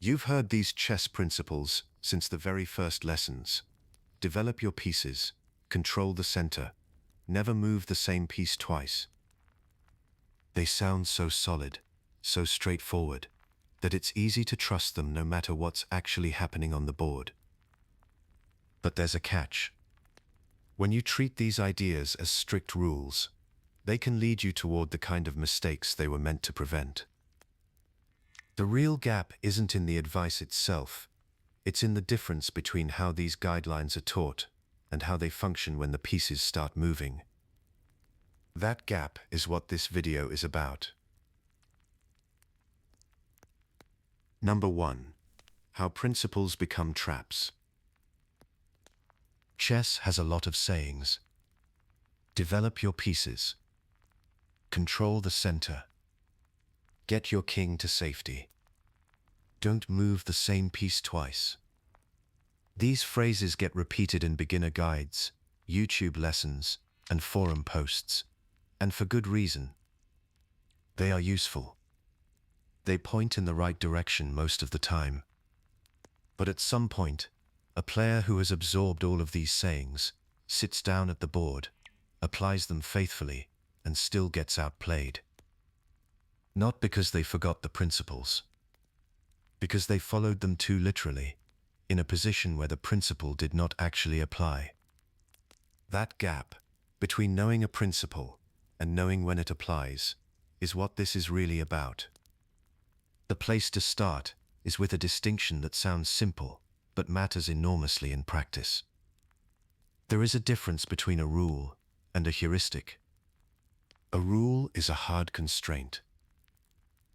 You've heard these chess principles since the very first lessons. Develop your pieces, control the center, never move the same piece twice. They sound so solid, so straightforward, that it's easy to trust them no matter what's actually happening on the board. But there's a catch. When you treat these ideas as strict rules, they can lead you toward the kind of mistakes they were meant to prevent. The real gap isn't in the advice itself, it's in the difference between how these guidelines are taught and how they function when the pieces start moving. That gap is what this video is about. Number 1. How principles become traps. Chess has a lot of sayings. Develop your pieces. Control the center. Get your king to safety. Don't move the same piece twice. These phrases get repeated in beginner guides, YouTube lessons, and forum posts, and for good reason. They are useful. They point in the right direction most of the time. But at some point, a player who has absorbed all of these sayings sits down at the board, applies them faithfully, and still gets outplayed. Not because they forgot the principles, because they followed them too literally, in a position where the principle did not actually apply. That gap between knowing a principle and knowing when it applies is what this is really about. The place to start is with a distinction that sounds simple, but matters enormously in practice. There is a difference between a rule and a heuristic. A rule is a hard constraint.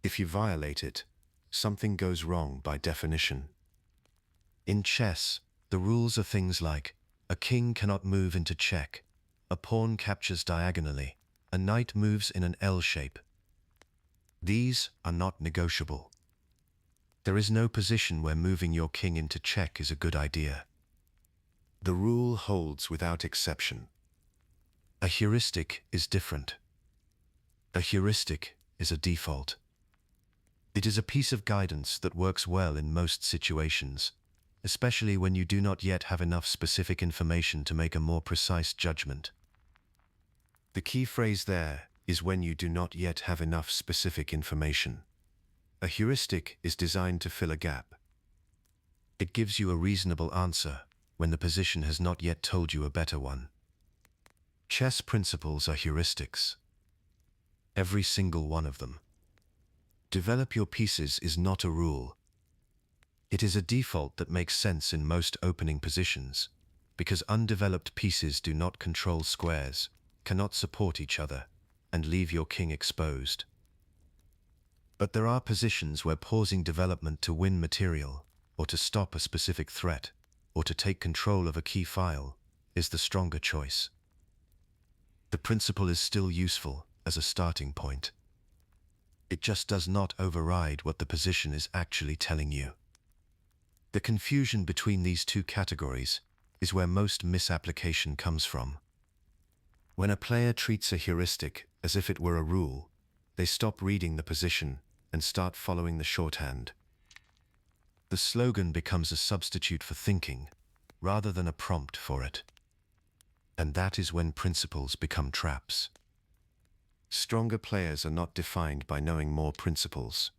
If you violate it, something goes wrong by definition. In chess, the rules are things like, a king cannot move into check, a pawn captures diagonally, a knight moves in an L shape. These are not negotiable. There is no position where moving your king into check is a good idea. The rule holds without exception. A heuristic is different. A heuristic is a default. It is a piece of guidance that works well in most situations, especially when you do not yet have enough specific information to make a more precise judgment. The key phrase there is when you do not yet have enough specific information. A heuristic is designed to fill a gap. It gives you a reasonable answer when the position has not yet told you a better one. Chess principles are heuristics. Every single one of them. Develop your pieces is not a rule. It is a default that makes sense in most opening positions, because undeveloped pieces do not control squares, cannot support each other, and leave your king exposed. But there are positions where pausing development to win material, or to stop a specific threat, or to take control of a key file, is the stronger choice. The principle is still useful as a starting point. It just does not override what the position is actually telling you. The confusion between these two categories is where most misapplication comes from. When a player treats a heuristic as if it were a rule, they stop reading the position and start following the shorthand. The slogan becomes a substitute for thinking, rather than a prompt for it. And that is when principles become traps. Stronger players are not defined by knowing more principles.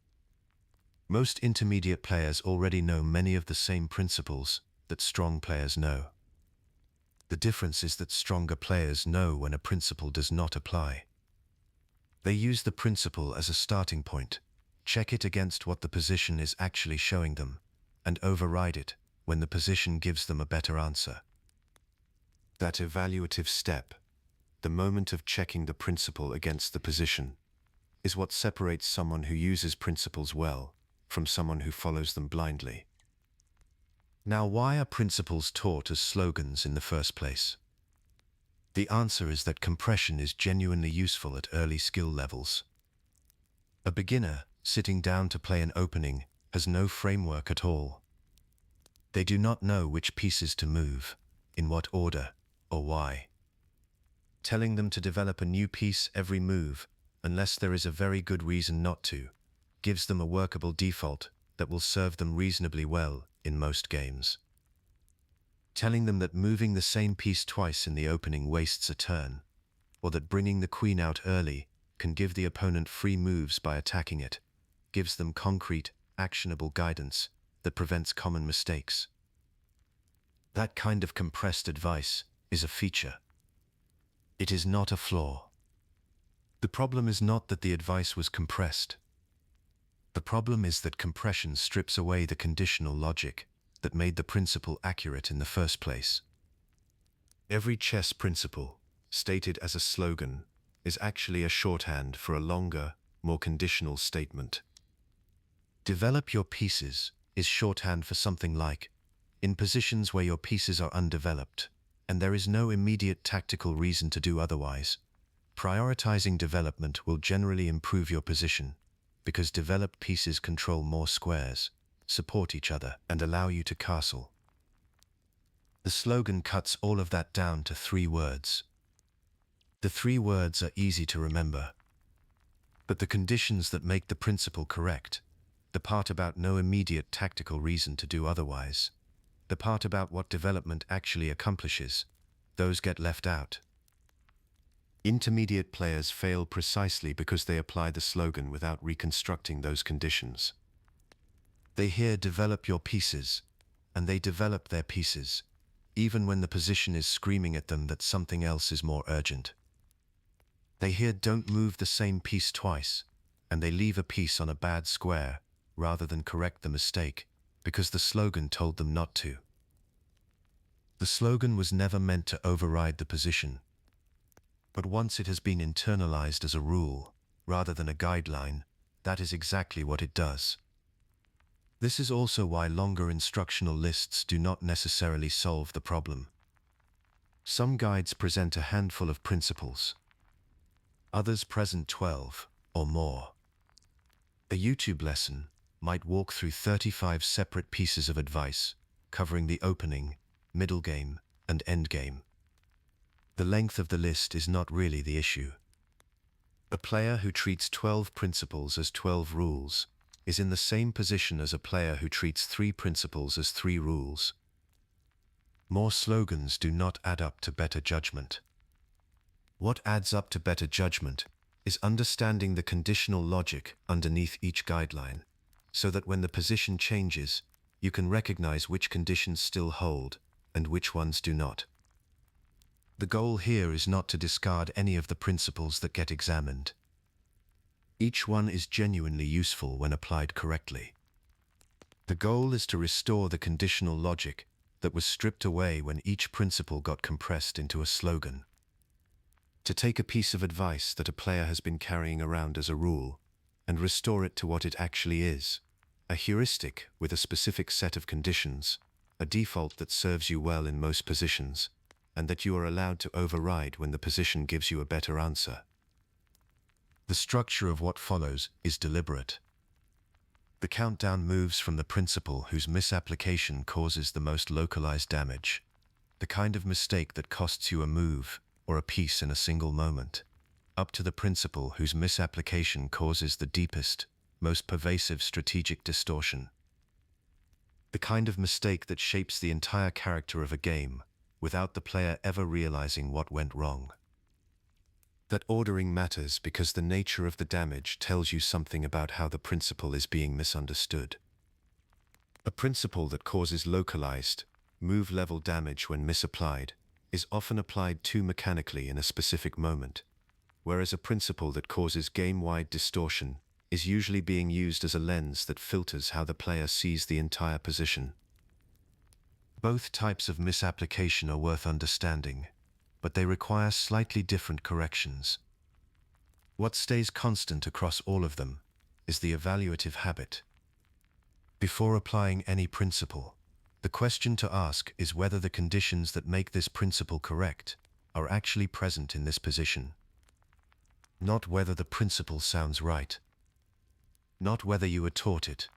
Most intermediate players already know many of the same principles that strong players know. The difference is that stronger players know when a principle does not apply. They use the principle as a starting point, check it against what the position is actually showing them, and override it when the position gives them a better answer. That evaluative step, the moment of checking the principle against the position, is what separates someone who uses principles well from someone who follows them blindly. Now, why are principles taught as slogans in the first place? The answer is that compression is genuinely useful at early skill levels. A beginner sitting down to play an opening has no framework at all. They do not know which pieces to move, in what order, or why. Telling them to develop a new piece every move, unless there is a very good reason not to, gives them a workable default that will serve them reasonably well in most games. Telling them that moving the same piece twice in the opening wastes a turn, or that bringing the queen out early can give the opponent free moves by attacking it, gives them concrete, actionable guidance that prevents common mistakes. That kind of compressed advice is a feature. It is not a flaw. The problem is not that the advice was compressed. The problem is that compression strips away the conditional logic that made the principle accurate in the first place. Every chess principle, stated as a slogan, is actually a shorthand for a longer, more conditional statement. Develop your pieces is shorthand for something like, in positions where your pieces are undeveloped, and there is no immediate tactical reason to do otherwise, prioritizing development will generally improve your position, because developed pieces control more squares, support each other, and allow you to castle. The slogan cuts all of that down to 3 words. The 3 words are easy to remember. But the conditions that make the principle correct, the part about no immediate tactical reason to do otherwise, the part about what development actually accomplishes, those get left out. Intermediate players fail precisely because they apply the slogan without reconstructing those conditions. They hear "develop your pieces," and they develop their pieces, even when the position is screaming at them that something else is more urgent. They hear "don't move the same piece twice," and they leave a piece on a bad square rather than correct the mistake, because the slogan told them not to. The slogan was never meant to override the position. But once it has been internalized as a rule, rather than a guideline, that is exactly what it does. This is also why longer instructional lists do not necessarily solve the problem. Some guides present a handful of principles. Others present 12 or more. A YouTube lesson might walk through 35 separate pieces of advice, covering the opening, middle game, and end game. The length of the list is not really the issue. A player who treats 12 principles as 12 rules is in the same position as a player who treats 3 principles as 3 rules. More slogans do not add up to better judgment. What adds up to better judgment is understanding the conditional logic underneath each guideline, so that when the position changes, you can recognize which conditions still hold and which ones do not. The goal here is not to discard any of the principles that get examined. Each one is genuinely useful when applied correctly. The goal is to restore the conditional logic that was stripped away when each principle got compressed into a slogan. To take a piece of advice that a player has been carrying around as a rule and restore it to what it actually is, a heuristic with a specific set of conditions, a default that serves you well in most positions, and that you are allowed to override when the position gives you a better answer. The structure of what follows is deliberate. The countdown moves from the principle whose misapplication causes the most localized damage, the kind of mistake that costs you a move or a piece in a single moment, up to the principle whose misapplication causes the deepest, most pervasive strategic distortion. The kind of mistake that shapes the entire character of a game without the player ever realizing what went wrong. That ordering matters because the nature of the damage tells you something about how the principle is being misunderstood. A principle that causes localized, move-level damage when misapplied is often applied too mechanically in a specific moment, whereas a principle that causes game-wide distortion is usually being used as a lens that filters how the player sees the entire position. Both types of misapplication are worth understanding, but they require slightly different corrections. What stays constant across all of them is the evaluative habit. Before applying any principle, the question to ask is whether the conditions that make this principle correct are actually present in this position. Not whether the principle sounds right. Not whether you were taught it.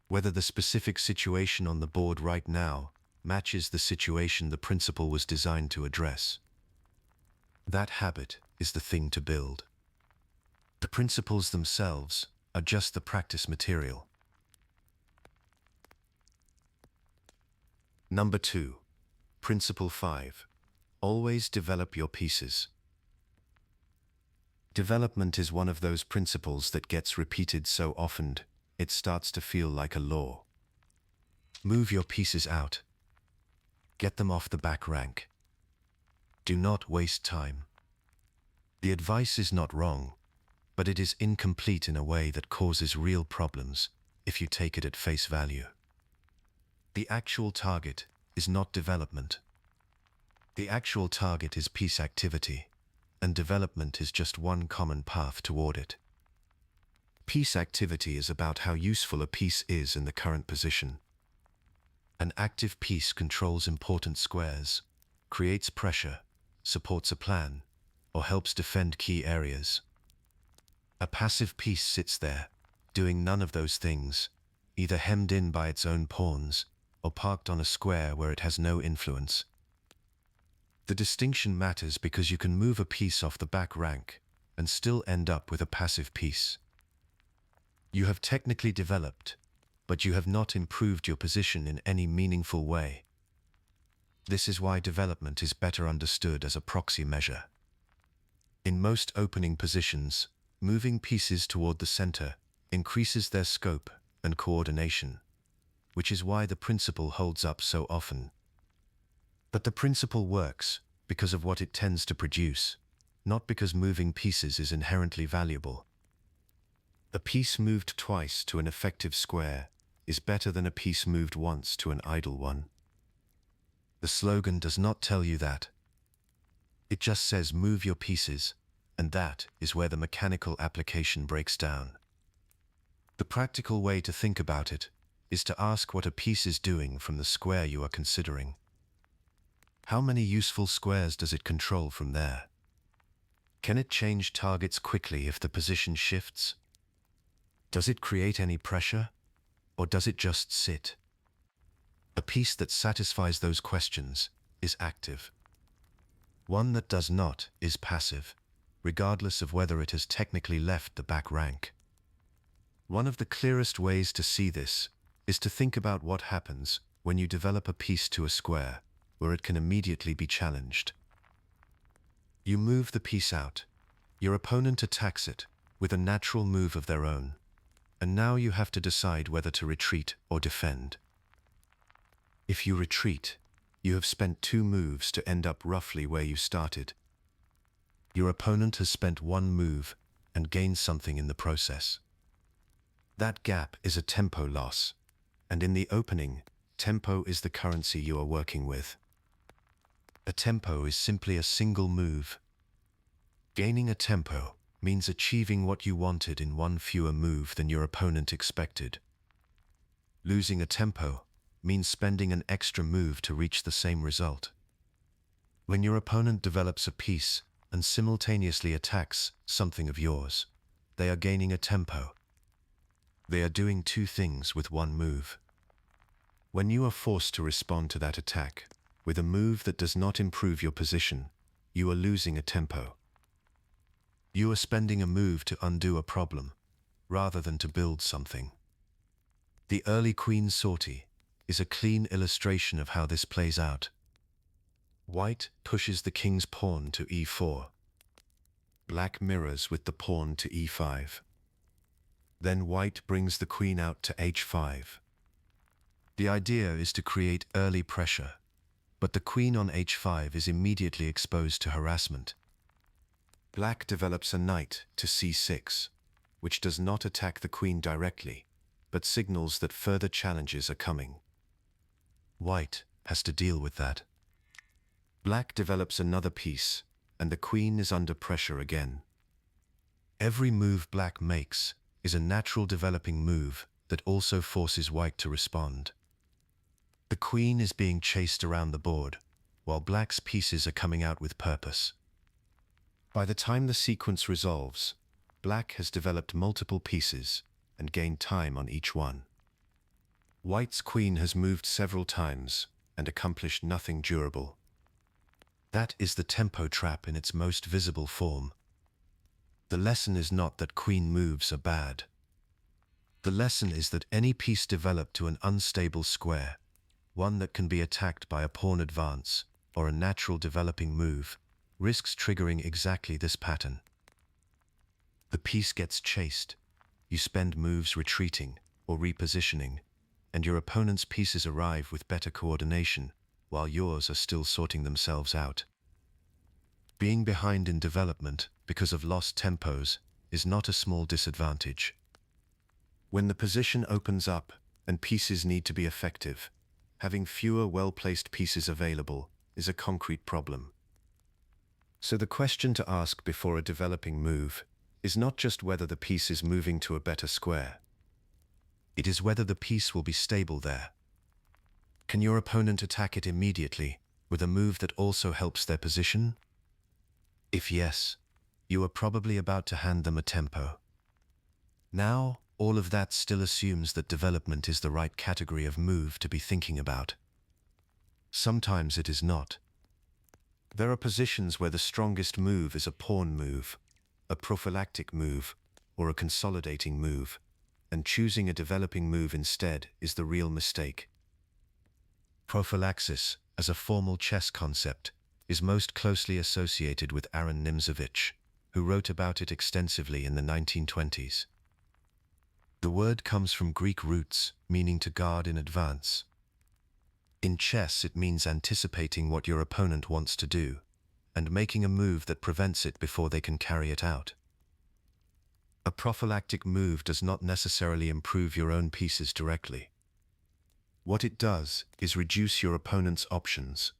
Whether the specific situation on the board right now matches the situation the principle was designed to address. That habit is the thing to build. The principles themselves are just the practice material. Number 2. Principle 5. Always develop your pieces. Development is one of those principles that gets repeated so often, it starts to feel like a law. Move your pieces out. Get them off the back rank. Do not waste time. The advice is not wrong, but it is incomplete in a way that causes real problems if you take it at face value. The actual target is not development. The actual target is piece activity, and development is just one common path toward it. Piece activity is about how useful a piece is in the current position. An active piece controls important squares, creates pressure, supports a plan, or helps defend key areas. A passive piece sits there, doing none of those things, either hemmed in by its own pawns, or parked on a square where it has no influence. The distinction matters because you can move a piece off the back rank and still end up with a passive piece. You have technically developed, but you have not improved your position in any meaningful way. This is why development is better understood as a proxy measure. In most opening positions, moving pieces toward the center increases their scope and coordination, which is why the principle holds up so often. But the principle works because of what it tends to produce, not because moving pieces is inherently valuable. A piece moved twice to an effective square is better than a piece moved once to an idle one. The slogan does not tell you that. It just says move your pieces, and that is where the mechanical application breaks down. The practical way to think about it is to ask what a piece is doing from the square you are considering. How many useful squares does it control from there? Can it change targets quickly if the position shifts? Does it create any pressure, or does it just sit? A piece that satisfies those questions is active. One that does not is passive, regardless of whether it has technically left the back rank. One of the clearest ways to see this is to think about what happens when you develop a piece to a square where it can immediately be challenged. You move the piece out. Your opponent attacks it with a natural move of their own, and now you have to decide whether to retreat or defend. If you retreat, you have spent 2 moves to end up roughly where you started. Your opponent has spent 1 move and gained something in the process. That gap is a tempo loss, and in the opening, tempo is the currency you are working with. A tempo is simply a single move. Gaining a tempo means achieving what you wanted in 1 fewer move than your opponent expected. Losing a tempo means spending an extra move to reach the same result. When your opponent develops a piece and simultaneously attacks something of yours, they are gaining a tempo. They are doing 2 things with 1 move. When you are forced to respond to that attack with a move that does not improve your position, you are losing a tempo. You are spending a move to undo a problem, rather than to build something. The early queen sortie is a clean illustration of how this plays out. White pushes the king's pawn to e4. Black mirrors with the pawn to e5. Then white brings the queen out to h5. The idea is to create early pressure, but the queen on h5 is immediately exposed to harassment. Black develops a knight to c6, which does not attack the queen directly, but signals that further challenges are coming. White has to deal with that. Black develops another piece, and the queen is under pressure again. Every move black makes is a natural developing move that also forces white to respond. The queen is being chased around the board, while black's pieces are coming out with purpose. By the time the sequence resolves, black has developed multiple pieces and gained time on each one. White's queen has moved several times and accomplished nothing durable. That is the tempo trap in its most visible form. The lesson is not that queen moves are bad. The lesson is that any piece developed to an unstable square one that can be attacked by a pawn advance or a natural developing move, risks triggering exactly this pattern. The piece gets chased, you spend moves retreating or repositioning, and your opponent's pieces arrive with better coordination, while yours are still sorting themselves out. Being behind in development because of lost tempos is not a small disadvantage. When the position opens up and pieces need to be effective, having fewer well-placed pieces available is a concrete problem. So the question to ask before a developing move is not just whether the piece is moving to a better square. It is whether the piece will be stable there. Can your opponent attack it immediately with a move that also helps their position? If yes, you are probably about to hand them a tempo. Now, all of that still assumes that development is the right category of move to be thinking about. Sometimes it is not. There are positions where the strongest move is a pawn move, a prophylactic move, or a consolidating move, and choosing a developing move instead is the real mistake. Prophylaxis, as a formal chess concept, is most closely associated with Aaron Nimzowitsch, who wrote about it extensively in the 1920s. The word comes from Greek roots, meaning to guard in advance. In chess, it means anticipating what your opponent wants to do, and making a move that prevents it before they can carry it out. A prophylactic move does not necessarily improve your own pieces directly. What it does is reduce your opponent's options,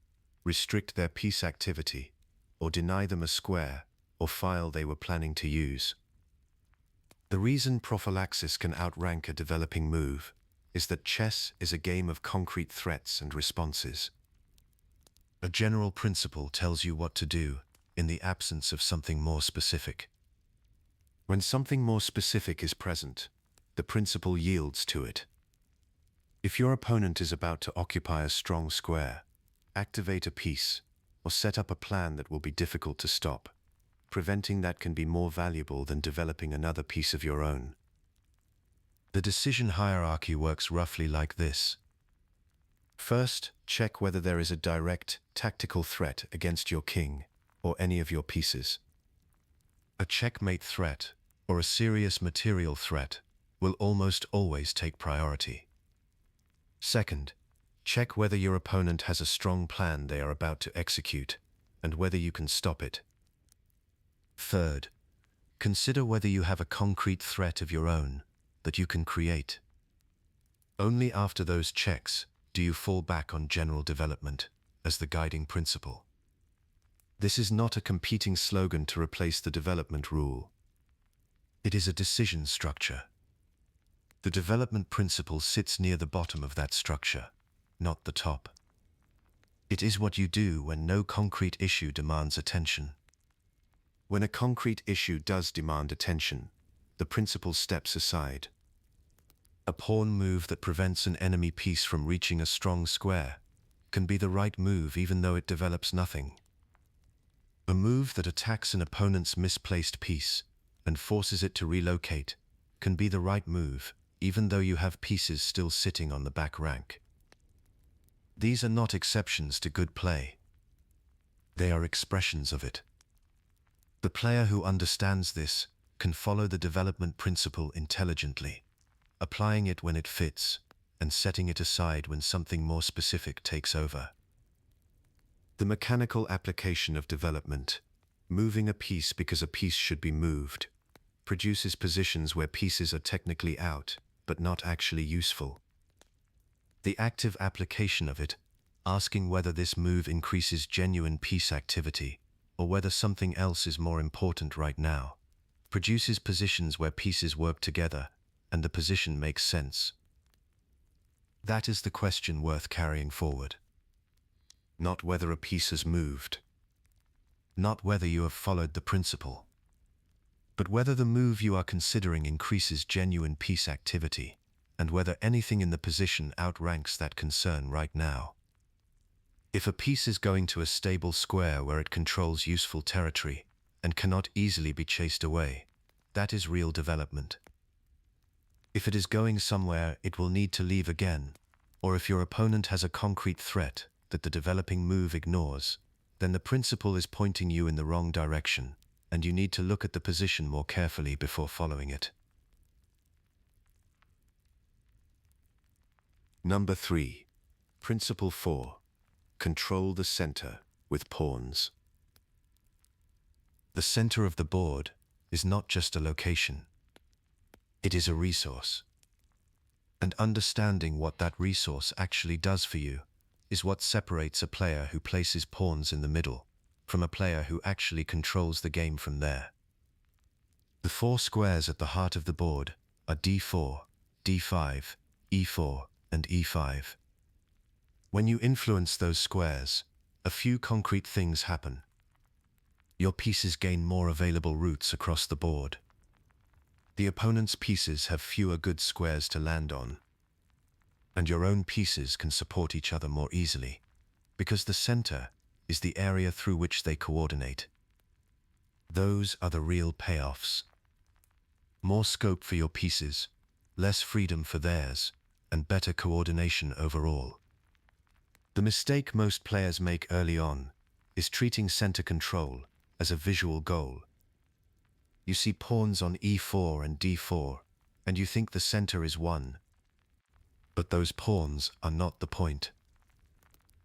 restrict their piece activity, or deny them a square or file they were planning to use. The reason prophylaxis can outrank a developing move is that chess is a game of concrete threats and responses. A general principle tells you what to do in the absence of something more specific. When something more specific is present, the principle yields to it. If your opponent is about to occupy a strong square, activate a piece, or set up a plan that will be difficult to stop, preventing that can be more valuable than developing another piece of your own. The decision hierarchy works roughly like this. First, check whether there is a direct, tactical threat against your king or any of your pieces. A checkmate threat, or a serious material threat, will almost always take priority. Second, check whether your opponent has a strong plan they are about to execute, and whether you can stop it. Third, consider whether you have a concrete threat of your own that you can create. Only after those checks do you fall back on general development as the guiding principle. This is not a competing slogan to replace the development rule. It is a decision structure. The development principle sits near the bottom of that structure, not the top. It is what you do when no concrete issue demands attention. When a concrete issue does demand attention, the principle steps aside. A pawn move that prevents an enemy piece from reaching a strong square can be the right move even though it develops nothing. A move that attacks an opponent's misplaced piece and forces it to relocate can be the right move even though you have pieces still sitting on the back rank. These are not exceptions to good play. They are expressions of it. The player who understands this can follow the development principle intelligently, applying it when it fits, and setting it aside when something more specific takes over. The mechanical application of development, moving a piece because a piece should be moved, produces positions where pieces are technically out, but not actually useful. The active application of it, asking whether this move increases genuine piece activity, or whether something else is more important right now, produces positions where pieces work together and the position makes sense. That is the question worth carrying forward. Not whether a piece has moved. Not whether you have followed the principle. But whether the move you are considering increases genuine piece activity, and whether anything in the position outranks that concern right now. If a piece is going to a stable square where it controls useful territory and cannot easily be chased away, that is real development. If it is going somewhere it will need to leave again, or if your opponent has a concrete threat that the developing move ignores, then the principal is pointing you in the wrong direction, and you need to look at the position more carefully before following it. Number 3. Principle 4. Control the center with pawns. The center of the board is not just a location. It is a resource. And understanding what that resource actually does for you is what separates a player who places pawns in the middle from a player who actually controls the game from there. The 4 squares at the heart of the board are d4, d5, e4, and e5. When you influence those squares, a few concrete things happen. Your pieces gain more available routes across the board. The opponent's pieces have fewer good squares to land on, and your own pieces can support each other more easily, because the center is the area through which they coordinate. Those are the real payoffs. More scope for your pieces, less freedom for theirs, and better coordination overall. The mistake most players make early on is treating center control as a visual goal. You see pawns on e4 and d4, and you think the center is won. But those pawns are not the point.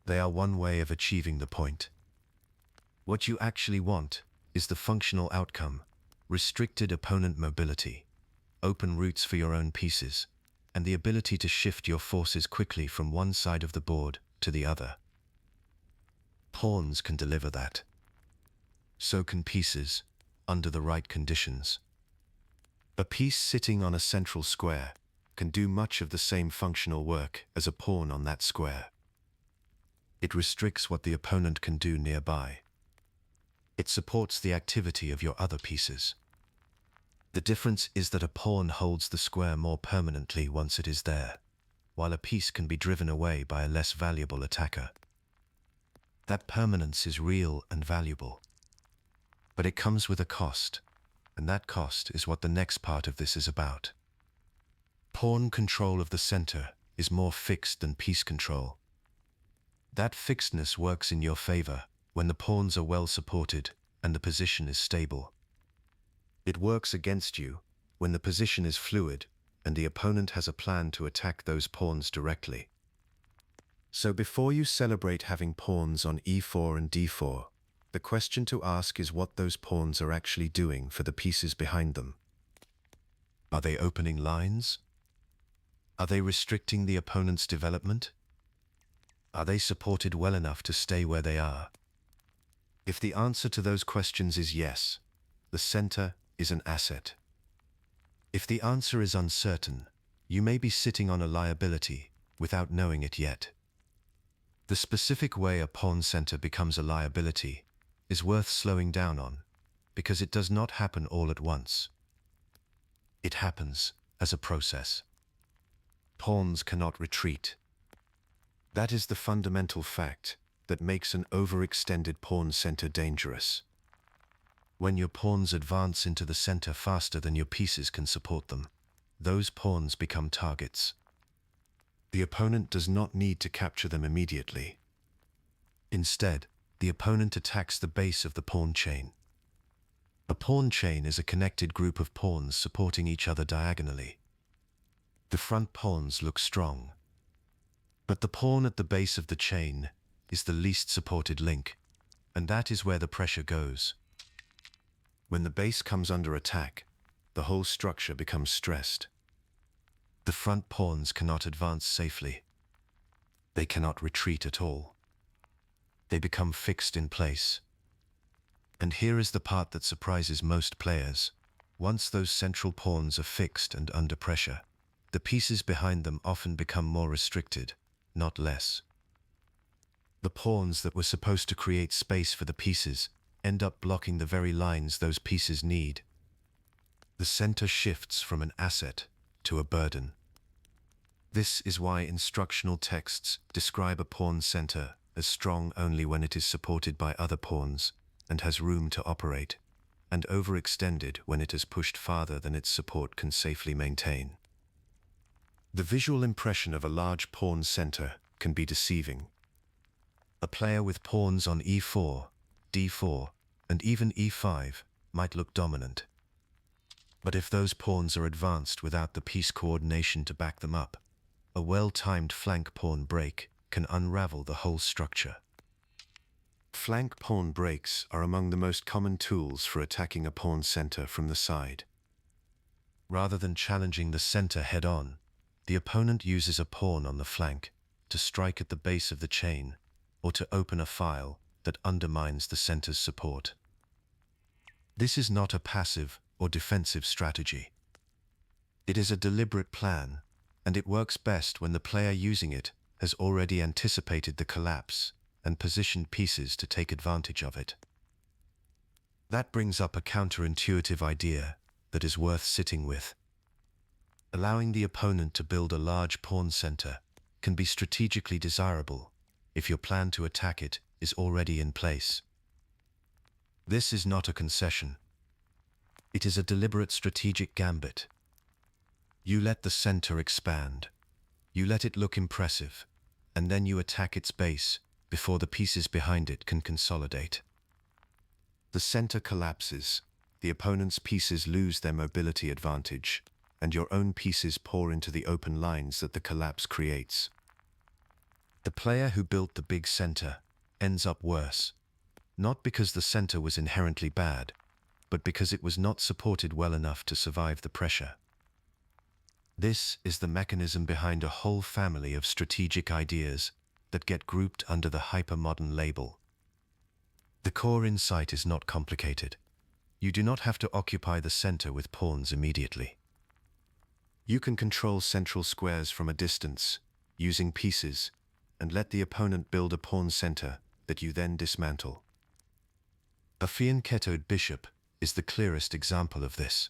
They are one way of achieving the point. What you actually want is the functional outcome: restricted opponent mobility, open routes for your own pieces, and the ability to shift your forces quickly from one side of the board to the other. Pawns can deliver that. So can pieces, under the right conditions. A piece sitting on a central square can do much of the same functional work as a pawn on that square. It restricts what the opponent can do nearby. It supports the activity of your other pieces. The difference is that a pawn holds the square more permanently once it is there, while a piece can be driven away by a less valuable attacker. That permanence is real and valuable. But it comes with a cost, and that cost is what the next part of this is about. Pawn control of the center is more fixed than piece control. That fixedness works in your favor when the pawns are well supported and the position is stable. It works against you when the position is fluid and the opponent has a plan to attack those pawns directly. So before you celebrate having pawns on e4 and d4, the question to ask is what those pawns are actually doing for the pieces behind them. Are they opening lines? Are they restricting the opponent's development? Are they supported well enough to stay where they are? If the answer to those questions is yes, the center is an asset. If the answer is uncertain, you may be sitting on a liability without knowing it yet. The specific way a pawn center becomes a liability is worth slowing down on, because it does not happen all at once. It happens as a process. Pawns cannot retreat. That is the fundamental fact that makes an overextended pawn center dangerous. When your pawns advance into the center faster than your pieces can support them, those pawns become targets. The opponent does not need to capture them immediately. Instead, the opponent attacks the base of the pawn chain. A pawn chain is a connected group of pawns supporting each other diagonally. The front pawns look strong, but the pawn at the base of the chain is the least supported link, and that is where the pressure goes. When the base comes under attack, the whole structure becomes stressed. The front pawns cannot advance safely. They cannot retreat at all. They become fixed in place. And here is the part that surprises most players. Once those central pawns are fixed and under pressure, the pieces behind them often become more restricted, not less. The pawns that were supposed to create space for the pieces end up blocking the very lines those pieces need. The center shifts from an asset to a burden. This is why instructional texts describe a pawn center as strong only when it is supported by other pawns and has room to operate, and overextended when it is pushed farther than its support can safely maintain. The visual impression of a large pawn center can be deceiving. A player with pawns on e4, d4, and even e5 might look dominant. But if those pawns are advanced without the piece coordination to back them up, a well-timed flank pawn break can unravel the whole structure. Flank pawn breaks are among the most common tools for attacking a pawn center from the side. Rather than challenging the center head-on, the opponent uses a pawn on the flank to strike at the base of the chain or to open a file that undermines the center's support. This is not a passive or defensive strategy. It is a deliberate plan, and it works best when the player using it has already anticipated the collapse and positioned pieces to take advantage of it. That brings up a counterintuitive idea that is worth sitting with. Allowing the opponent to build a large pawn center can be strategically desirable if your plan to attack it is already in place. This is not a concession. It is a deliberate strategic gambit. You let the center expand. You let it look impressive, and then you attack its base before the pieces behind it can consolidate. The center collapses, the opponent's pieces lose their mobility advantage, and your own pieces pour into the open lines that the collapse creates. The player who built the big center ends up worse, not because the center was inherently bad, but because it was not supported well enough to survive the pressure. This is the mechanism behind a whole family of strategic ideas that get grouped under the hypermodern label. The core insight is not complicated. You do not have to occupy the center with pawns immediately. You can control central squares from a distance, using pieces, and let the opponent build a pawn center that you then dismantle. A fianchettoed bishop is the clearest example of this.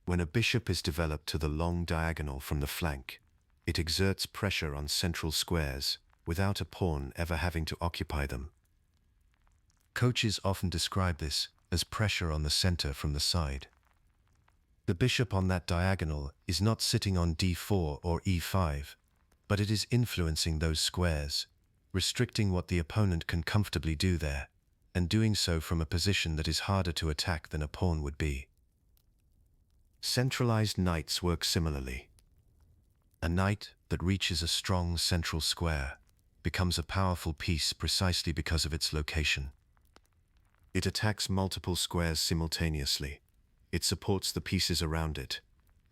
When a bishop is developed to the long diagonal from the flank, it exerts pressure on central squares without a pawn ever having to occupy them. Coaches often describe this as pressure on the center from the side. The bishop on that diagonal is not sitting on d4 or e5, but it is influencing those squares, restricting what the opponent can comfortably do there, and doing so from a position that is harder to attack than a pawn would be. Centralized knights work similarly. A knight that reaches a strong central square becomes a powerful piece precisely because of its location. It attacks multiple squares simultaneously. It supports the pieces around it,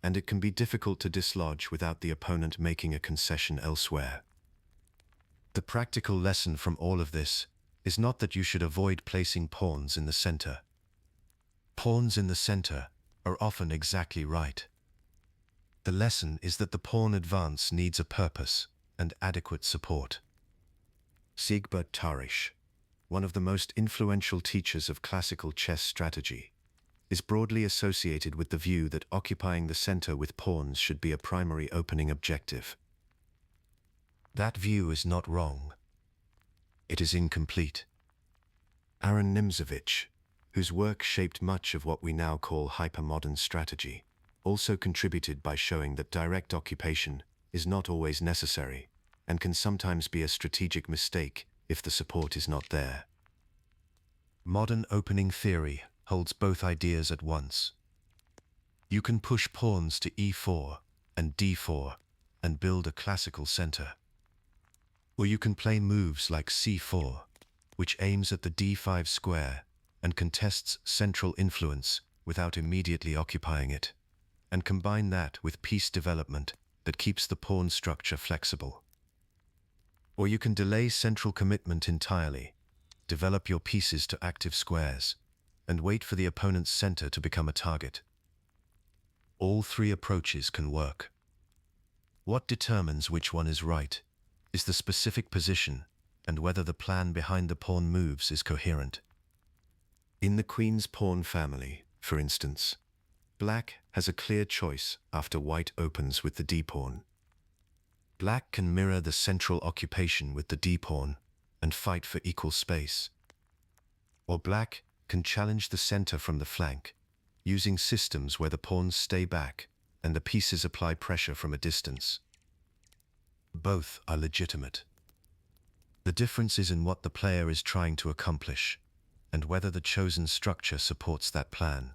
and it can be difficult to dislodge without the opponent making a concession elsewhere. The practical lesson from all of this is not that you should avoid placing pawns in the center. Pawns in the center are often exactly right. The lesson is that the pawn advance needs a purpose and adequate support. Siegbert Tarisch, one of the most influential teachers of classical chess strategy, is broadly associated with the view that occupying the center with pawns should be a primary opening objective. That view is not wrong. It is incomplete. Aaron Nimzowitsch, whose work shaped much of what we now call hypermodern strategy, also contributed by showing that direct occupation is not always necessary and can sometimes be a strategic mistake if the support is not there. Modern opening theory holds both ideas at once. You can push pawns to e4 and d4 and build a classical center. Or you can play moves like c4, which aims at the d5 square and contests central influence without immediately occupying it, and combine that with piece development that keeps the pawn structure flexible. Or you can delay central commitment entirely, develop your pieces to active squares, and wait for the opponent's center to become a target. All three approaches can work. What determines which one is right is the specific position and whether the plan behind the pawn moves is coherent. In the queen's pawn family, for instance, black has a clear choice after white opens with the d-pawn. Black can mirror the central occupation with the d-pawn and fight for equal space. Or black can challenge the center from the flank, using systems where the pawns stay back and the pieces apply pressure from a distance. Both are legitimate. The difference is in what the player is trying to accomplish, and whether the chosen structure supports that plan.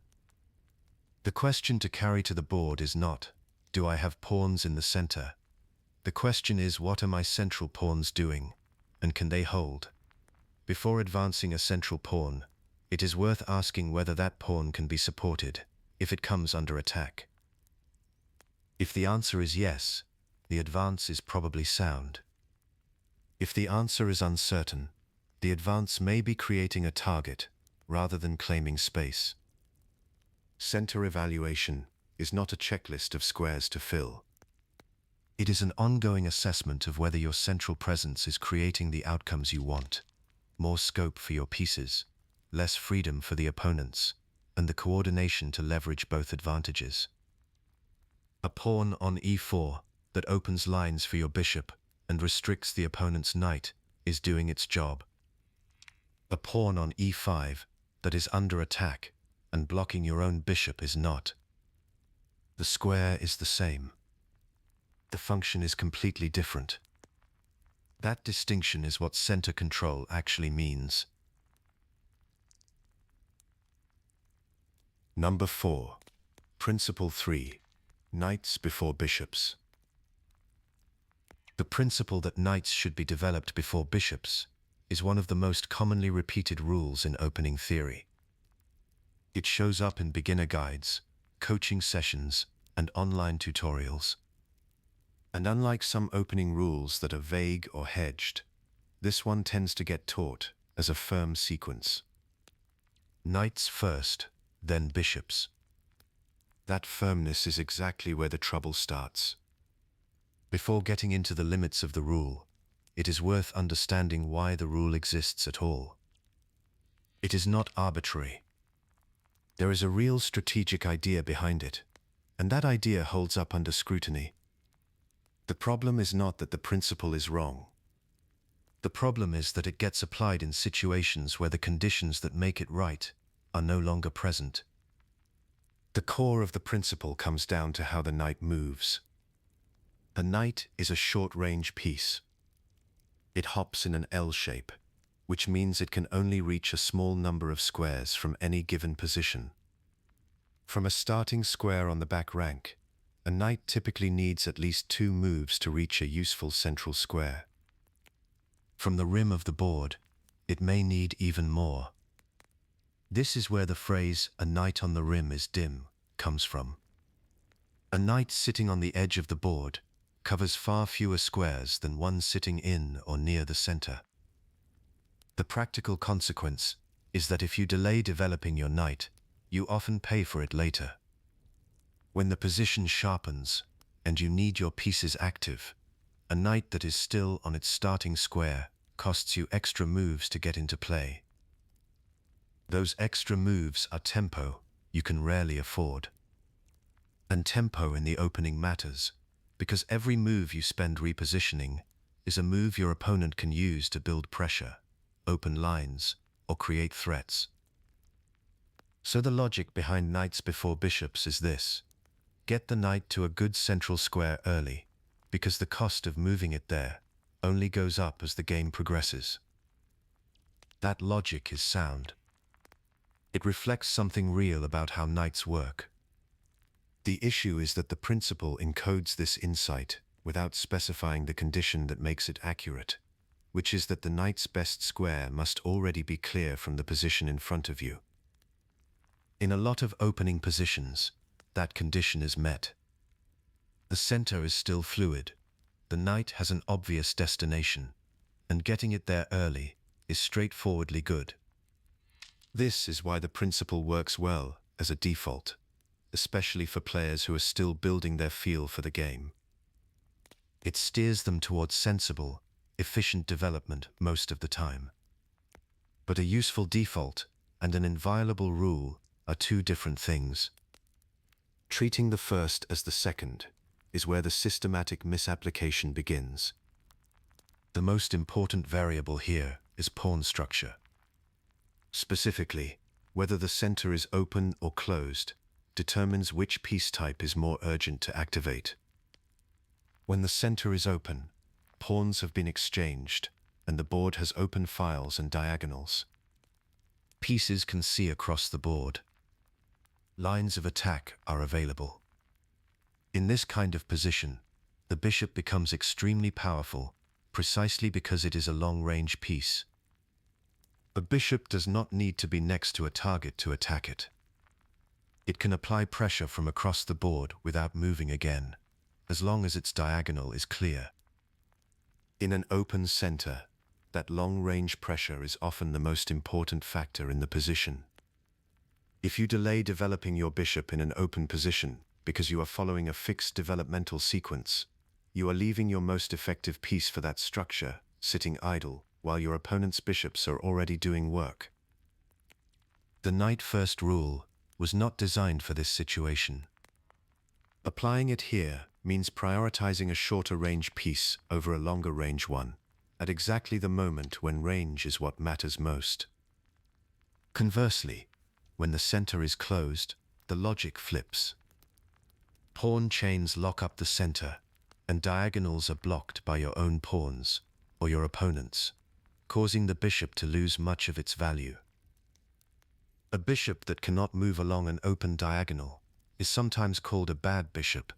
The question to carry to the board is not, do I have pawns in the center? The question is, what are my central pawns doing, and can they hold? Before advancing a central pawn, it is worth asking whether that pawn can be supported if it comes under attack. If the answer is yes, the advance is probably sound. If the answer is uncertain, the advance may be creating a target rather than claiming space. Center evaluation is not a checklist of squares to fill. It is an ongoing assessment of whether your central presence is creating the outcomes you want. More scope for your pieces, less freedom for the opponents, and the coordination to leverage both advantages. A pawn on e4 that opens lines for your bishop and restricts the opponent's knight is doing its job. A pawn on e5 that is under attack and blocking your own bishop is not. The square is the same. The function is completely different. That distinction is what center control actually means. Number 4. Principle 3. Knights before bishops. The principle that knights should be developed before bishops is one of the most commonly repeated rules in opening theory. It shows up in beginner guides, coaching sessions, and online tutorials. And unlike some opening rules that are vague or hedged, this one tends to get taught as a firm sequence. Knights first, then bishops. That firmness is exactly where the trouble starts. Before getting into the limits of the rule, it is worth understanding why the rule exists at all. It is not arbitrary. There is a real strategic idea behind it, and that idea holds up under scrutiny. The problem is not that the principle is wrong. The problem is that it gets applied in situations where the conditions that make it right are no longer present. The core of the principle comes down to how the knight moves. A knight is a short-range piece. It hops in an L shape, which means it can only reach a small number of squares from any given position. From a starting square on the back rank, a knight typically needs at least 2 moves to reach a useful central square. From the rim of the board, it may need even more. This is where the phrase, "a knight on the rim is dim," comes from. A knight sitting on the edge of the board covers far fewer squares than one sitting in or near the center. The practical consequence is that if you delay developing your knight, you often pay for it later. When the position sharpens and you need your pieces active, a knight that is still on its starting square costs you extra moves to get into play. Those extra moves are tempo you can rarely afford. And tempo in the opening matters, because every move you spend repositioning is a move your opponent can use to build pressure, open lines, or create threats. So the logic behind knights before bishops is this: get the knight to a good central square early, because the cost of moving it there only goes up as the game progresses. That logic is sound. It reflects something real about how knights work. The issue is that the principle encodes this insight without specifying the condition that makes it accurate, which is that the knight's best square must already be clear from the position in front of you. In a lot of opening positions, that condition is met. The center is still fluid, the knight has an obvious destination, and getting it there early is straightforwardly good. This is why the principle works well as a default, especially for players who are still building their feel for the game. It steers them towards sensible, efficient development most of the time. But a useful default and an inviolable rule are two different things. Treating the first as the second is where the systematic misapplication begins. The most important variable here is pawn structure. Specifically, whether the center is open or closed, determines which piece type is more urgent to activate. When the center is open, pawns have been exchanged, and the board has open files and diagonals. Pieces can see across the board. Lines of attack are available. In this kind of position, the bishop becomes extremely powerful, precisely because it is a long-range piece. A bishop does not need to be next to a target to attack it. It can apply pressure from across the board without moving again, as long as its diagonal is clear. In an open center, that long-range pressure is often the most important factor in the position. If you delay developing your bishop in an open position because you are following a fixed developmental sequence, you are leaving your most effective piece for that structure sitting idle while your opponent's bishops are already doing work. The knight-first rule was not designed for this situation. Applying it here means prioritizing a shorter range piece over a longer range one, at exactly the moment when range is what matters most. Conversely, when the center is closed, the logic flips. Pawn chains lock up the center, and diagonals are blocked by your own pawns, or your opponent's, causing the bishop to lose much of its value. A bishop that cannot move along an open diagonal is sometimes called a bad bishop,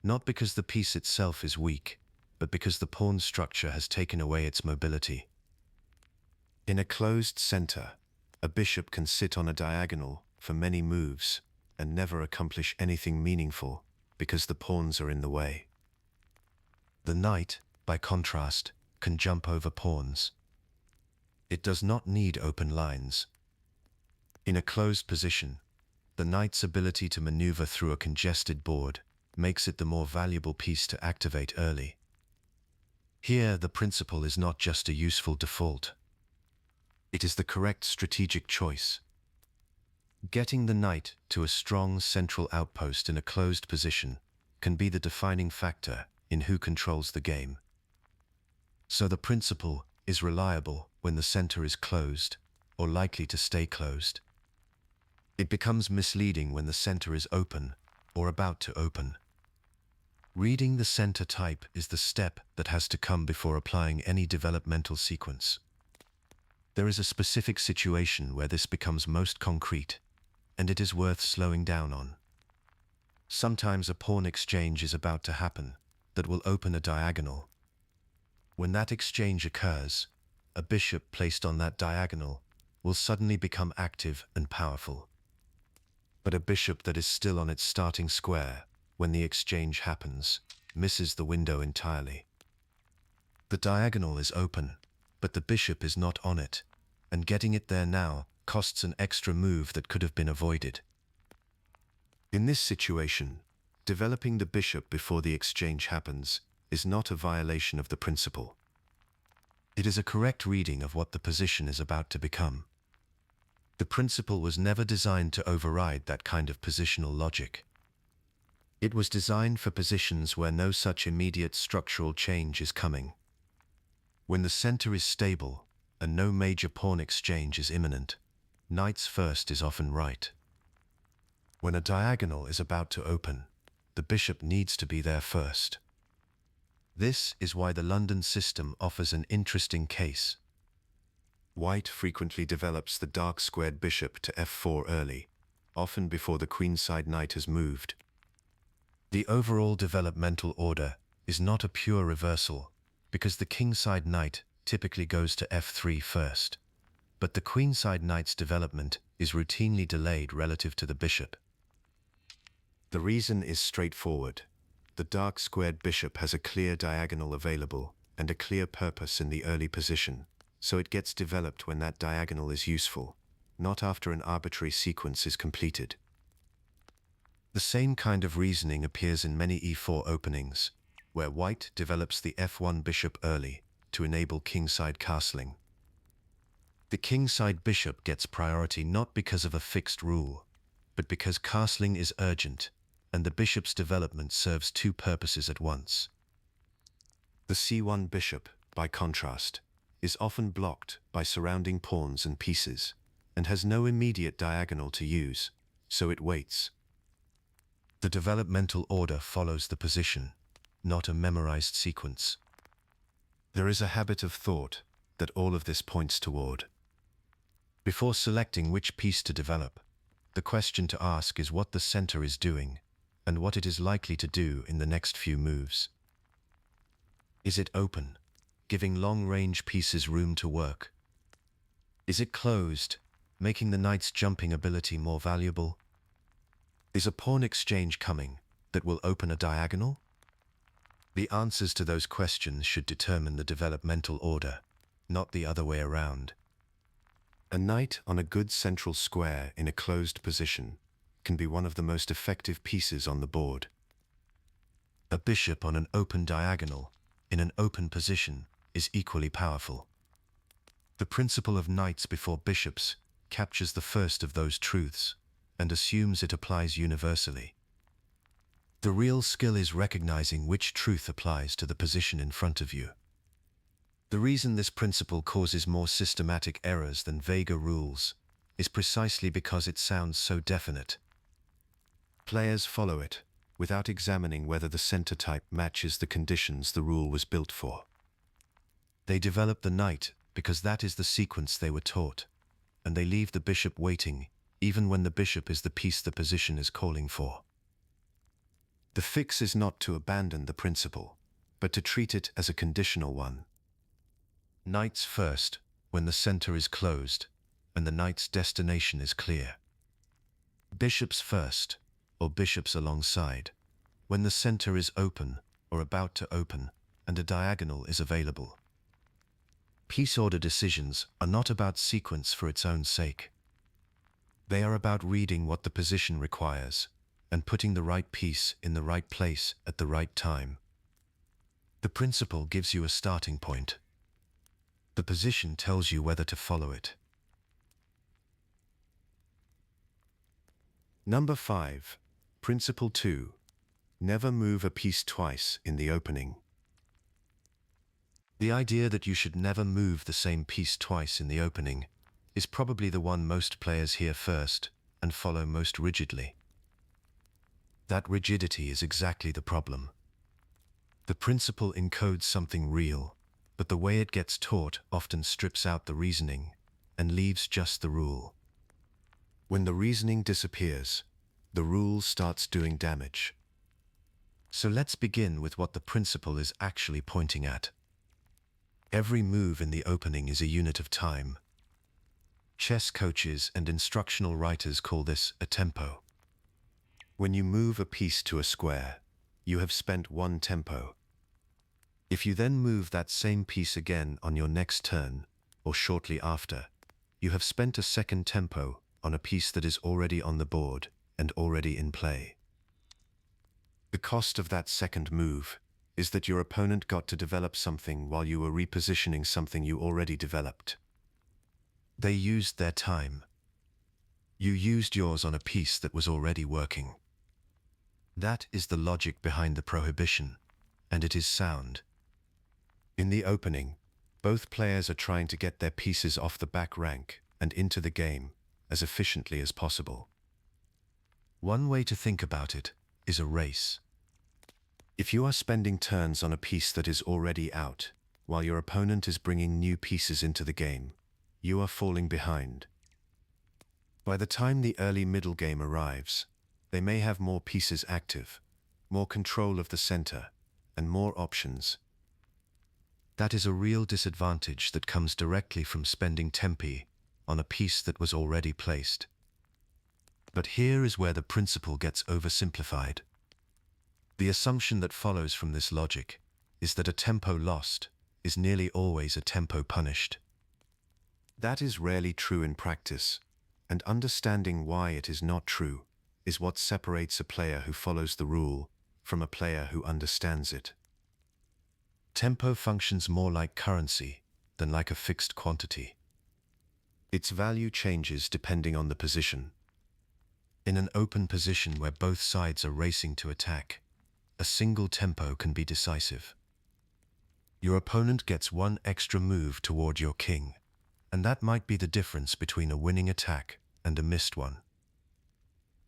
not because the piece itself is weak, but because the pawn structure has taken away its mobility. In a closed center, a bishop can sit on a diagonal for many moves and never accomplish anything meaningful because the pawns are in the way. The knight, by contrast, can jump over pawns. It does not need open lines. In a closed position, the knight's ability to maneuver through a congested board makes it the more valuable piece to activate early. Here, the principle is not just a useful default. It is the correct strategic choice. Getting the knight to a strong central outpost in a closed position can be the defining factor in who controls the game. So the principle is reliable when the center is closed, or likely to stay closed. It becomes misleading when the center is open, or about to open. Reading the center type is the step that has to come before applying any developmental sequence. There is a specific situation where this becomes most concrete, and it is worth slowing down on. Sometimes a pawn exchange is about to happen that will open a diagonal. When that exchange occurs, a bishop placed on that diagonal will suddenly become active and powerful. But a bishop that is still on its starting square when the exchange happens misses the window entirely. The diagonal is open, but the bishop is not on it, and getting it there now costs an extra move that could have been avoided. In this situation, developing the bishop before the exchange happens is not a violation of the principle. It is a correct reading of what the position is about to become. The principle was never designed to override that kind of positional logic. It was designed for positions where no such immediate structural change is coming. When the center is stable and no major pawn exchange is imminent, knights first is often right. When a diagonal is about to open, the bishop needs to be there first. This is why the London system offers an interesting case. White frequently develops the dark squared bishop to f4 early, often before the queenside knight has moved. The overall developmental order is not a pure reversal, because the kingside knight typically goes to f3 first, but the queenside knight's development is routinely delayed relative to the bishop. The reason is straightforward. The dark squared bishop has a clear diagonal available and a clear purpose in the early position, so it gets developed when that diagonal is useful, not after an arbitrary sequence is completed. The same kind of reasoning appears in many e4 openings, where white develops the f1 bishop early to enable kingside castling. The kingside bishop gets priority not because of a fixed rule, but because castling is urgent, and the bishop's development serves two purposes at once. The c1 bishop, by contrast, is often blocked by surrounding pawns and pieces, and has no immediate diagonal to use, so it waits. The developmental order follows the position, not a memorized sequence. There is a habit of thought that all of this points toward. Before selecting which piece to develop, the question to ask is what the center is doing and what it is likely to do in the next few moves. Is it open, giving long-range pieces room to work? Is it closed, making the knight's jumping ability more valuable? Is a pawn exchange coming that will open a diagonal? The answers to those questions should determine the developmental order, not the other way around. A knight on a good central square in a closed position can be one of the most effective pieces on the board. A bishop on an open diagonal in an open position is equally powerful. The principle of knights before bishops captures the first of those truths and assumes it applies universally. The real skill is recognizing which truth applies to the position in front of you. The reason this principle causes more systematic errors than vaguer rules is precisely because it sounds so definite. Players follow it without examining whether the center type matches the conditions the rule was built for. They develop the knight because that is the sequence they were taught, and they leave the bishop waiting even when the bishop is the piece the position is calling for. The fix is not to abandon the principle, but to treat it as a conditional one. Knights first, when the center is closed, and the knight's destination is clear. Bishops first, or bishops alongside, when the center is open or about to open, and a diagonal is available. Piece order decisions are not about sequence for its own sake. They are about reading what the position requires, and putting the right piece in the right place at the right time. The principle gives you a starting point. The position tells you whether to follow it. Number 5. Principle 2. Never move a piece twice in the opening. The idea that you should never move the same piece twice in the opening is probably the one most players hear first and follow most rigidly. That rigidity is exactly the problem. The principle encodes something real, but the way it gets taught often strips out the reasoning and leaves just the rule. When the reasoning disappears, the rule starts doing damage. So let's begin with what the principle is actually pointing at. Every move in the opening is a unit of time. Chess coaches and instructional writers call this a tempo. When you move a piece to a square, you have spent one tempo. If you then move that same piece again on your next turn, or shortly after, you have spent a second tempo on a piece that is already on the board and already in play. The cost of that second move is that your opponent got to develop something while you were repositioning something you already developed. They used their time. You used yours on a piece that was already working. That is the logic behind the prohibition, and it is sound. In the opening, both players are trying to get their pieces off the back rank and into the game as efficiently as possible. One way to think about it is a race. If you are spending turns on a piece that is already out, while your opponent is bringing new pieces into the game, you are falling behind. By the time the early middle game arrives, they may have more pieces active, more control of the center, and more options. That is a real disadvantage that comes directly from spending tempi on a piece that was already placed. But here is where the principle gets oversimplified. The assumption that follows from this logic is that a tempo lost is nearly always a tempo punished. That is rarely true in practice, and understanding why it is not true is what separates a player who follows the rule from a player who understands it. Tempo functions more like currency than like a fixed quantity. Its value changes depending on the position. In an open position where both sides are racing to attack, a single tempo can be decisive. Your opponent gets one extra move toward your king, and that might be the difference between a winning attack and a missed one.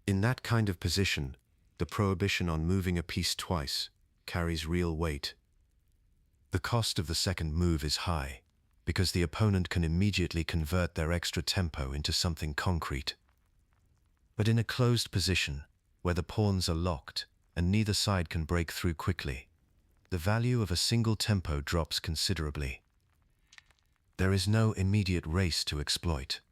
In that kind of position, the prohibition on moving a piece twice carries real weight. The cost of the second move is high, because the opponent can immediately convert their extra tempo into something concrete. But in a closed position, where the pawns are locked and neither side can break through quickly, the value of a single tempo drops considerably. There is no immediate race to exploit.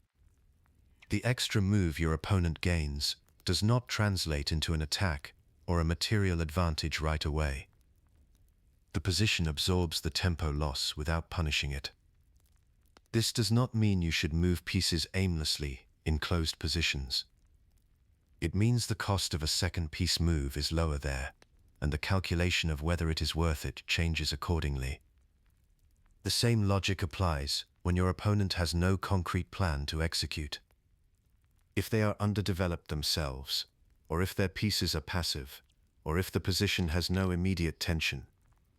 The extra move your opponent gains does not translate into an attack or a material advantage right away. The position absorbs the tempo loss without punishing it. This does not mean you should move pieces aimlessly in closed positions. It means the cost of a second piece move is lower there, and the calculation of whether it is worth it changes accordingly. The same logic applies when your opponent has no concrete plan to execute. If they are underdeveloped themselves, or if their pieces are passive, or if the position has no immediate tension,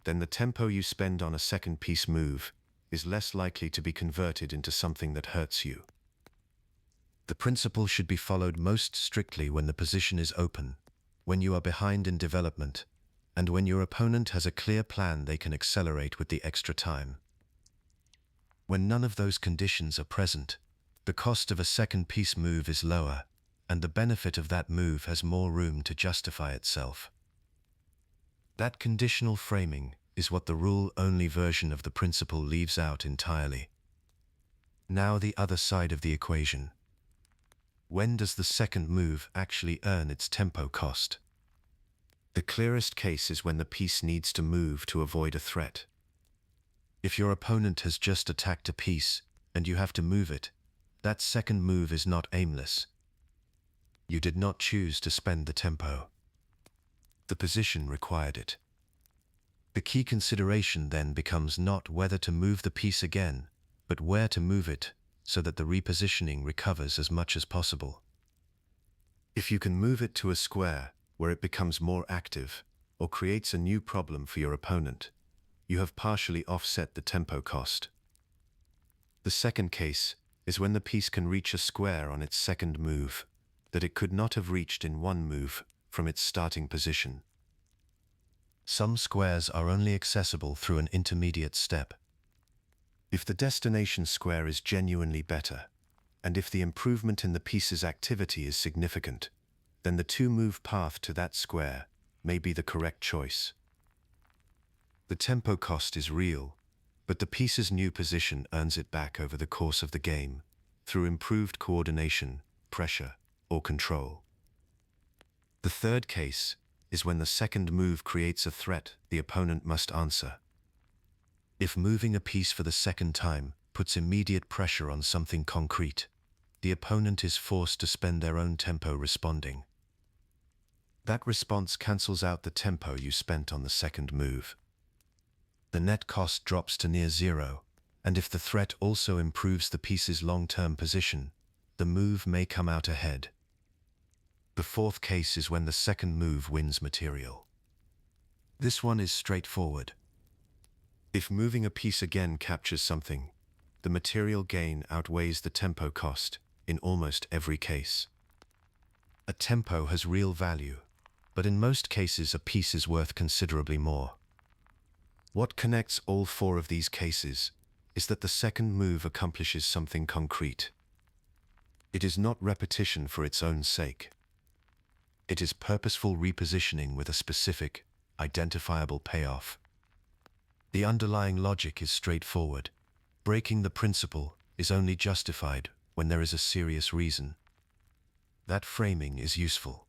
then the tempo you spend on a second piece move is less likely to be converted into something that hurts you. The principle should be followed most strictly when the position is open, when you are behind in development, and when your opponent has a clear plan they can accelerate with the extra time. When none of those conditions are present, the cost of a second piece move is lower, and the benefit of that move has more room to justify itself. That conditional framing is what the rule-only version of the principle leaves out entirely. Now the other side of the equation. When does the second move actually earn its tempo cost? The clearest case is when the piece needs to move to avoid a threat. If your opponent has just attacked a piece and you have to move it, that second move is not aimless. You did not choose to spend the tempo. The position required it. The key consideration then becomes not whether to move the piece again, but where to move it so that the repositioning recovers as much as possible. If you can move it to a square where it becomes more active or creates a new problem for your opponent, you have partially offset the tempo cost. The second case is when the piece can reach a square on its second move that it could not have reached in one move from its starting position. Some squares are only accessible through an intermediate step. If the destination square is genuinely better, and if the improvement in the piece's activity is significant, then the two-move path to that square may be the correct choice. The tempo cost is real, but the piece's new position earns it back over the course of the game through improved coordination, pressure, or control. The third case is when the second move creates a threat the opponent must answer. If moving a piece for the second time puts immediate pressure on something concrete, the opponent is forced to spend their own tempo responding. That response cancels out the tempo you spent on the second move. The net cost drops to near zero, and if the threat also improves the piece's long-term position, the move may come out ahead. The fourth case is when the second move wins material. This one is straightforward. If moving a piece again captures something, the material gain outweighs the tempo cost in almost every case. A tempo has real value, but in most cases a piece is worth considerably more. What connects all four of these cases is that the second move accomplishes something concrete. It is not repetition for its own sake. It is purposeful repositioning with a specific, identifiable payoff. The underlying logic is straightforward. Breaking the principle is only justified when there is a serious reason. That framing is useful.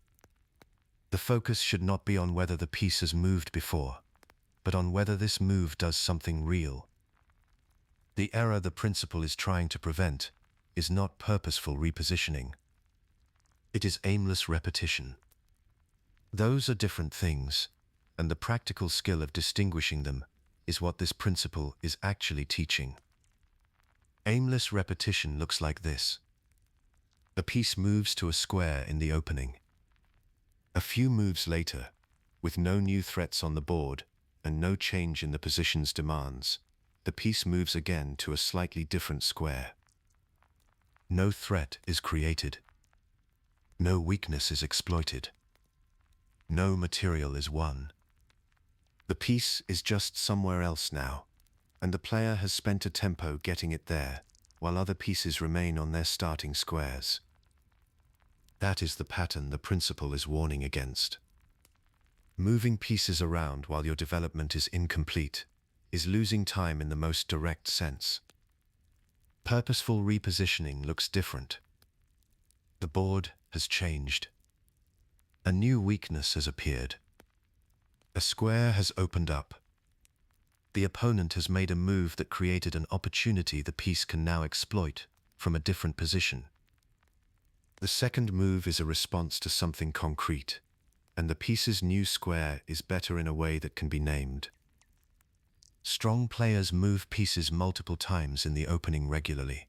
The focus should not be on whether the piece has moved before, but on whether this move does something real. The error the principle is trying to prevent is not purposeful repositioning. It is aimless repetition. Those are different things, and the practical skill of distinguishing them is what this principle is actually teaching. Aimless repetition looks like this. A piece moves to a square in the opening. A few moves later, with no new threats on the board and no change in the position's demands, the piece moves again to a slightly different square. No threat is created. No weakness is exploited. No material is won. The piece is just somewhere else now, and the player has spent a tempo getting it there, while other pieces remain on their starting squares. That is the pattern the principle is warning against. Moving pieces around while your development is incomplete is losing time in the most direct sense. Purposeful repositioning looks different. The board has changed. A new weakness has appeared. A square has opened up. The opponent has made a move that created an opportunity the piece can now exploit from a different position. The second move is a response to something concrete, and the piece's new square is better in a way that can be named. Strong players move pieces multiple times in the opening regularly.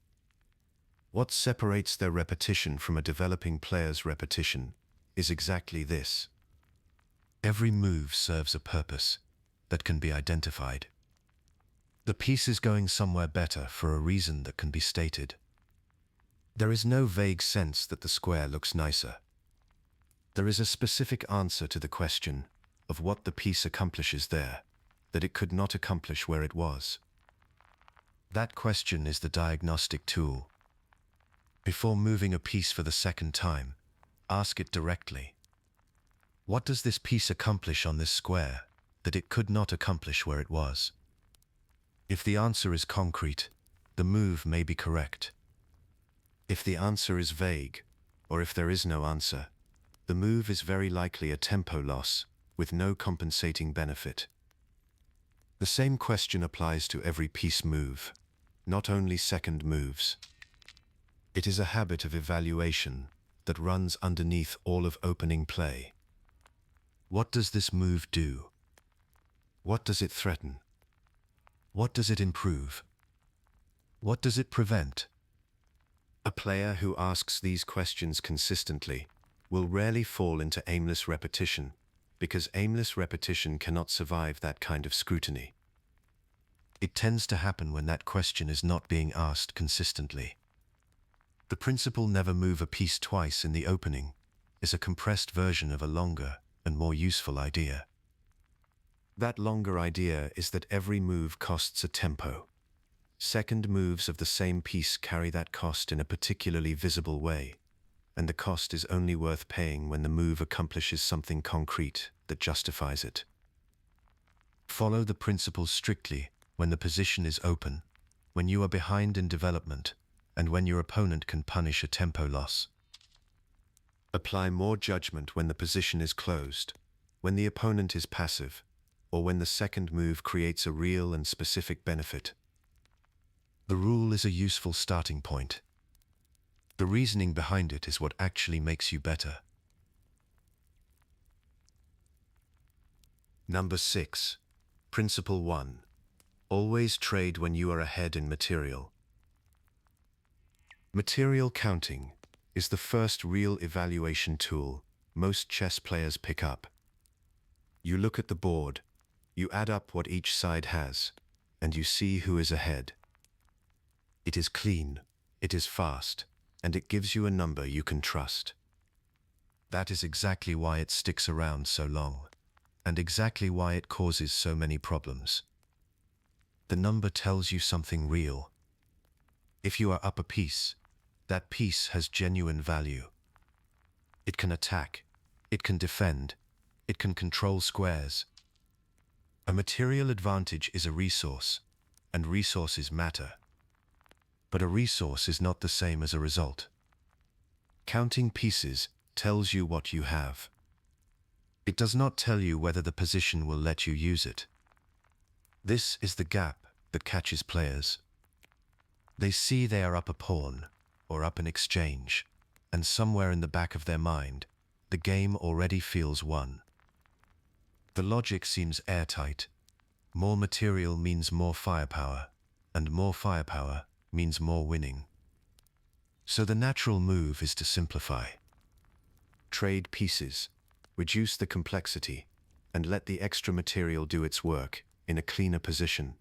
What separates their repetition from a developing player's repetition is exactly this. Every move serves a purpose that can be identified. The piece is going somewhere better for a reason that can be stated. There is no vague sense that the square looks nicer. There is a specific answer to the question of what the piece accomplishes there that it could not accomplish where it was. That question is the diagnostic tool. Before moving a piece for the second time, ask it directly. What does this piece accomplish on this square that it could not accomplish where it was? If the answer is concrete, the move may be correct. If the answer is vague, or if there is no answer, the move is very likely a tempo loss with no compensating benefit. The same question applies to every piece move, not only second moves. It is a habit of evaluation that runs underneath all of opening play. What does this move do? What does it threaten? What does it improve? What does it prevent? A player who asks these questions consistently will rarely fall into aimless repetition, because aimless repetition cannot survive that kind of scrutiny. It tends to happen when that question is not being asked consistently. The principle never move a piece twice in the opening is a compressed version of a longer and more useful idea. That longer idea is that every move costs a tempo. Second moves of the same piece carry that cost in a particularly visible way, and the cost is only worth paying when the move accomplishes something concrete that justifies it. Follow the principle strictly when the position is open, when you are behind in development, and when your opponent can punish a tempo loss. Apply more judgment when the position is closed, when the opponent is passive, or when the second move creates a real and specific benefit. The rule is a useful starting point. The reasoning behind it is what actually makes you better. Number 6. Principle 1. Always trade when you are ahead in material. Material counting is the first real evaluation tool most chess players pick up. You look at the board, you add up what each side has, and you see who is ahead. It is clean, it is fast, and it gives you a number you can trust. That is exactly why it sticks around so long, and exactly why it causes so many problems. The number tells you something real. If you are up a piece, that piece has genuine value. It can attack, it can defend, it can control squares. A material advantage is a resource, and resources matter. But a resource is not the same as a result. Counting pieces tells you what you have. It does not tell you whether the position will let you use it. This is the gap that catches players. They see they are up a pawn, or up an exchange, and somewhere in the back of their mind, the game already feels won. The logic seems airtight. More material means more firepower, and more firepower means more winning. So the natural move is to simplify. Trade pieces, reduce the complexity, and let the extra material do its work in a cleaner position.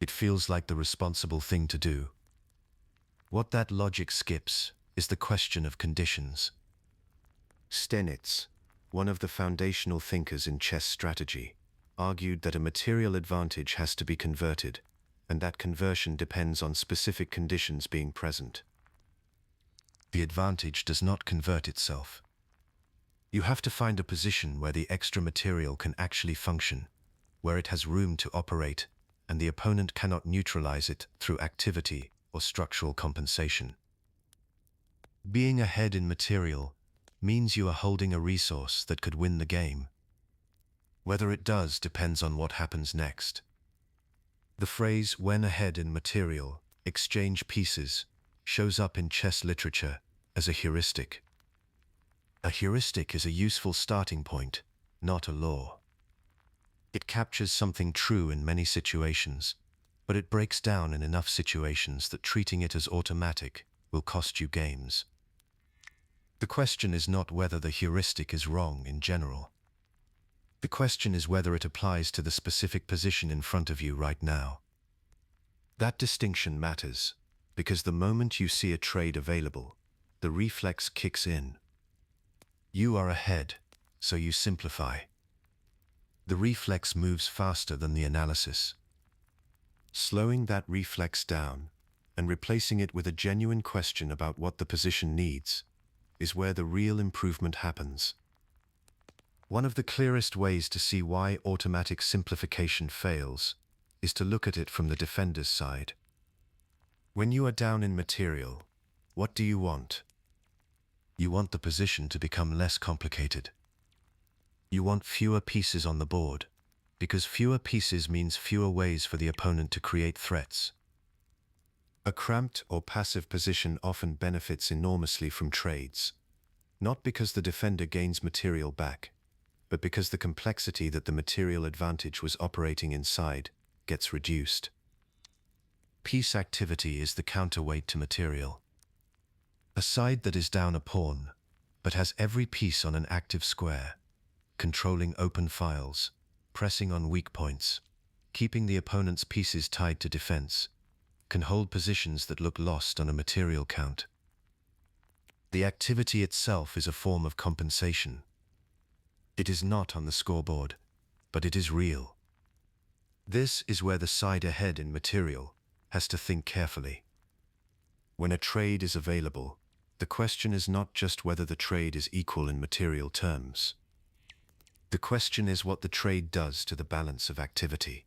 It feels like the responsible thing to do. What that logic skips is the question of conditions. Stenitz, one of the foundational thinkers in chess strategy, argued that a material advantage has to be converted, and that conversion depends on specific conditions being present. The advantage does not convert itself. You have to find a position where the extra material can actually function, where it has room to operate, and the opponent cannot neutralize it through activity or structural compensation. Being ahead in material means you are holding a resource that could win the game. Whether it does depends on what happens next. The phrase "when ahead in material, exchange pieces" shows up in chess literature as a heuristic. A heuristic is a useful starting point, not a law. It captures something true in many situations, but it breaks down in enough situations that treating it as automatic will cost you games. The question is not whether the heuristic is wrong in general. The question is whether it applies to the specific position in front of you right now. That distinction matters, because the moment you see a trade available, the reflex kicks in. You are ahead, so you simplify. The reflex moves faster than the analysis. Slowing that reflex down and replacing it with a genuine question about what the position needs is where the real improvement happens. One of the clearest ways to see why automatic simplification fails is to look at it from the defender's side. When you are down in material, what do you want? You want the position to become less complicated. You want fewer pieces on the board, because fewer pieces means fewer ways for the opponent to create threats. A cramped or passive position often benefits enormously from trades, not because the defender gains material back, but because the complexity that the material advantage was operating inside gets reduced. Piece activity is the counterweight to material. A side that is down a pawn, but has every piece on an active square, controlling open files, pressing on weak points, keeping the opponent's pieces tied to defense, can hold positions that look lost on a material count. The activity itself is a form of compensation. It is not on the scoreboard, but it is real. This is where the side ahead in material has to think carefully. When a trade is available, the question is not just whether the trade is equal in material terms. The question is what the trade does to the balance of activity.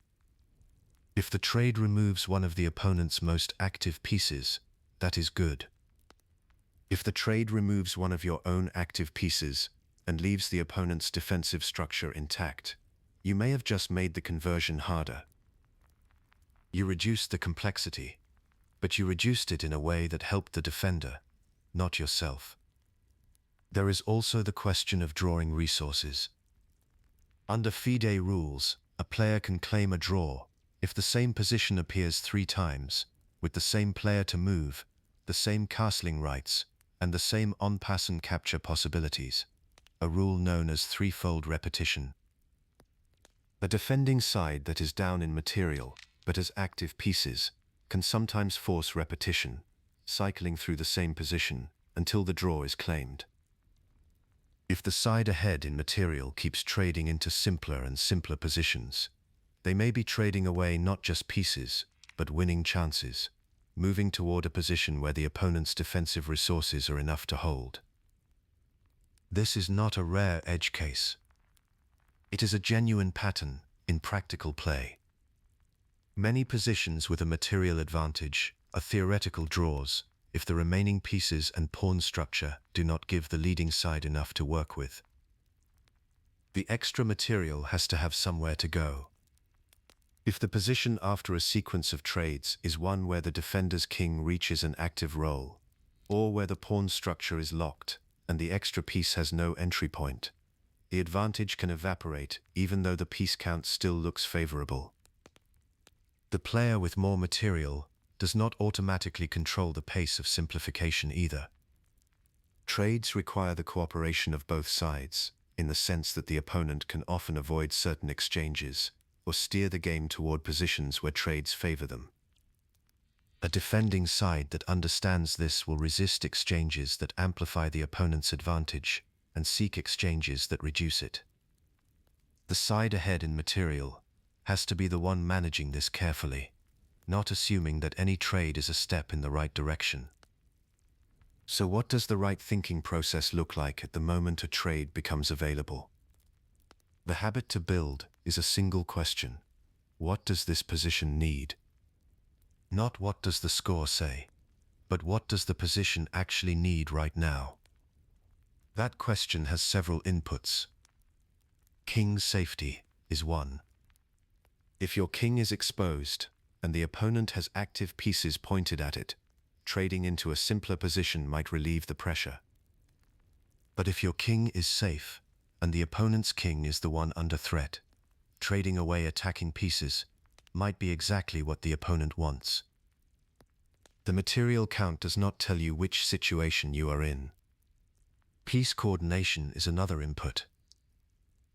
If the trade removes one of the opponent's most active pieces, that is good. If the trade removes one of your own active pieces and leaves the opponent's defensive structure intact, you may have just made the conversion harder. You reduced the complexity, but you reduced it in a way that helped the defender, not yourself. There is also the question of drawing resources. Under FIDE rules, a player can claim a draw if the same position appears 3 times, with the same player to move, the same castling rights, and the same en passant capture possibilities, a rule known as threefold repetition. A defending side that is down in material, but has active pieces, can sometimes force repetition, cycling through the same position until the draw is claimed. If the side ahead in material keeps trading into simpler and simpler positions, they may be trading away not just pieces, but winning chances, moving toward a position where the opponent's defensive resources are enough to hold. This is not a rare edge case. It is a genuine pattern in practical play. Many positions with a material advantage are theoretical draws if the remaining pieces and pawn structure do not give the leading side enough to work with. The extra material has to have somewhere to go. If the position after a sequence of trades is one where the defender's king reaches an active role, or where the pawn structure is locked and the extra piece has no entry point, the advantage can evaporate even though the piece count still looks favorable. The player with more material does not automatically control the pace of simplification either. Trades require the cooperation of both sides, in the sense that the opponent can often avoid certain exchanges or steer the game toward positions where trades favor them. A defending side that understands this will resist exchanges that amplify the opponent's advantage and seek exchanges that reduce it. The side ahead in material has to be the one managing this carefully, not assuming that any trade is a step in the right direction. So what does the right thinking process look like at the moment a trade becomes available? The habit to build is a single question. What does this position need? Not what does the score say, but what does the position actually need right now? That question has several inputs. King's safety is one. If your king is exposed and the opponent has active pieces pointed at it, trading into a simpler position might relieve the pressure. But if your king is safe and the opponent's king is the one under threat, trading away attacking pieces might be exactly what the opponent wants. The material count does not tell you which situation you are in. Piece coordination is another input.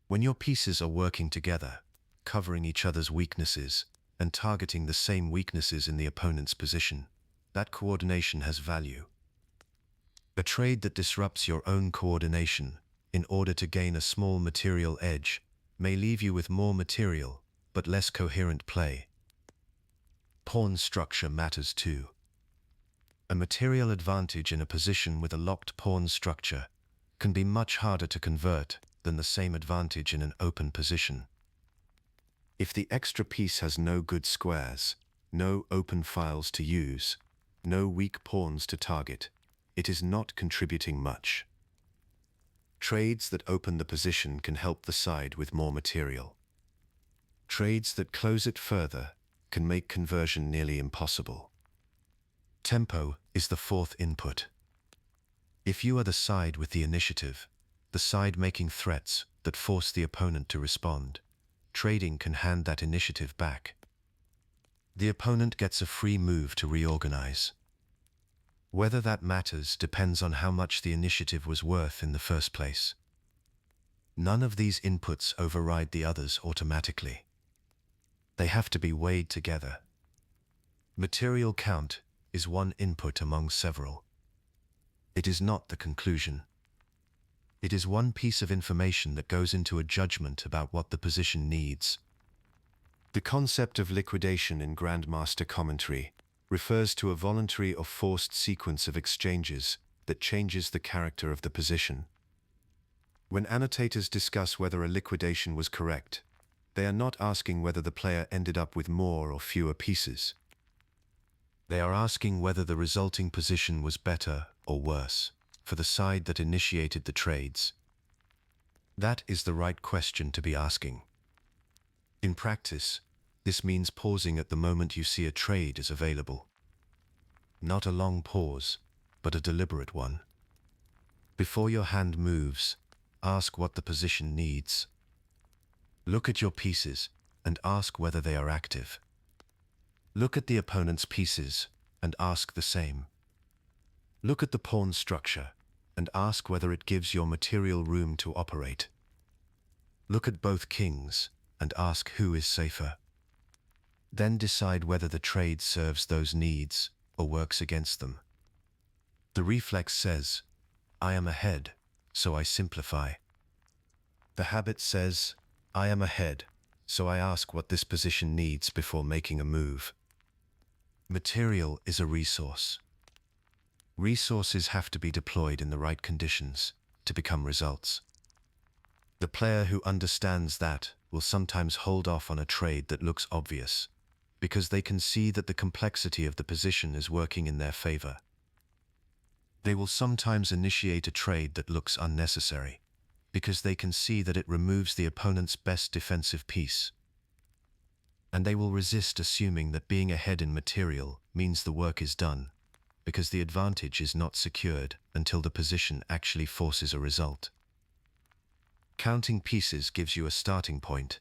When your pieces are working together, covering each other's weaknesses, and targeting the same weaknesses in the opponent's position, that coordination has value. A trade that disrupts your own coordination in order to gain a small material edge may leave you with more material, but less coherent play. Pawn structure matters too. A material advantage in a position with a locked pawn structure can be much harder to convert than the same advantage in an open position. If the extra piece has no good squares, no open files to use, no weak pawns to target, it is not contributing much. Trades that open the position can help the side with more material. Trades that close it further can make conversion nearly impossible. Tempo is the fourth input. If you are the side with the initiative, the side making threats that force the opponent to respond, trading can hand that initiative back. The opponent gets a free move to reorganize. Whether that matters depends on how much the initiative was worth in the first place. None of these inputs override the others automatically. They have to be weighed together. Material count is one input among several. It is not the conclusion. It is one piece of information that goes into a judgment about what the position needs. The concept of liquidation in Grandmaster commentary refers to a voluntary or forced sequence of exchanges that changes the character of the position. When annotators discuss whether a liquidation was correct, they are not asking whether the player ended up with more or fewer pieces. They are asking whether the resulting position was better or worse for the side that initiated the trades. That is the right question to be asking. In practice, this means pausing at the moment you see a trade is available. Not a long pause, but a deliberate one. Before your hand moves, ask what the position needs. Look at your pieces and ask whether they are active. Look at the opponent's pieces and ask the same. Look at the pawn structure and ask whether it gives your material room to operate. Look at both kings and ask who is safer. Then decide whether the trade serves those needs or works against them. The reflex says, I am ahead, so I simplify. The habit says, I am ahead, so I ask what this position needs before making a move. Material is a resource. Resources have to be deployed in the right conditions to become results. The player who understands that will sometimes hold off on a trade that looks obvious, because they can see that the complexity of the position is working in their favor. They will sometimes initiate a trade that looks unnecessary, because they can see that it removes the opponent's best defensive piece. And they will resist assuming that being ahead in material means the work is done, because the advantage is not secured until the position actually forces a result. Counting pieces gives you a starting point.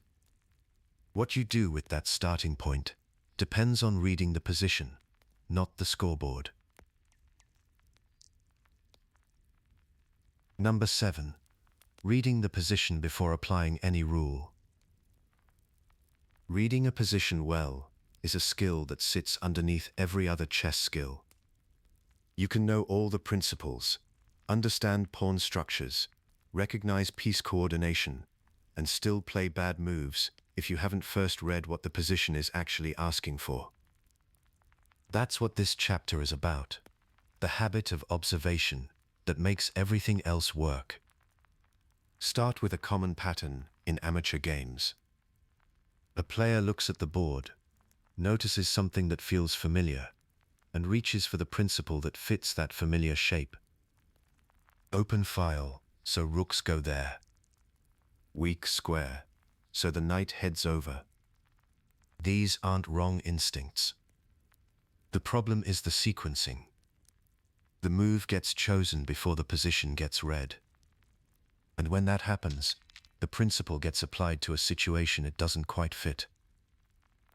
What you do with that starting point depends on reading the position, not the scoreboard. Number 7. Reading the position before applying any rule. Reading a position well is a skill that sits underneath every other chess skill. You can know all the principles, understand pawn structures, recognize piece coordination, and still play bad moves if you haven't first read what the position is actually asking for. That's what this chapter is about. The habit of observation that makes everything else work. Start with a common pattern in amateur games. A player looks at the board, notices something that feels familiar, and reaches for the principle that fits that familiar shape. Open file, so rooks go there. Weak square, so the knight heads over. These aren't wrong instincts. The problem is the sequencing. The move gets chosen before the position gets read. And when that happens, the principle gets applied to a situation it doesn't quite fit.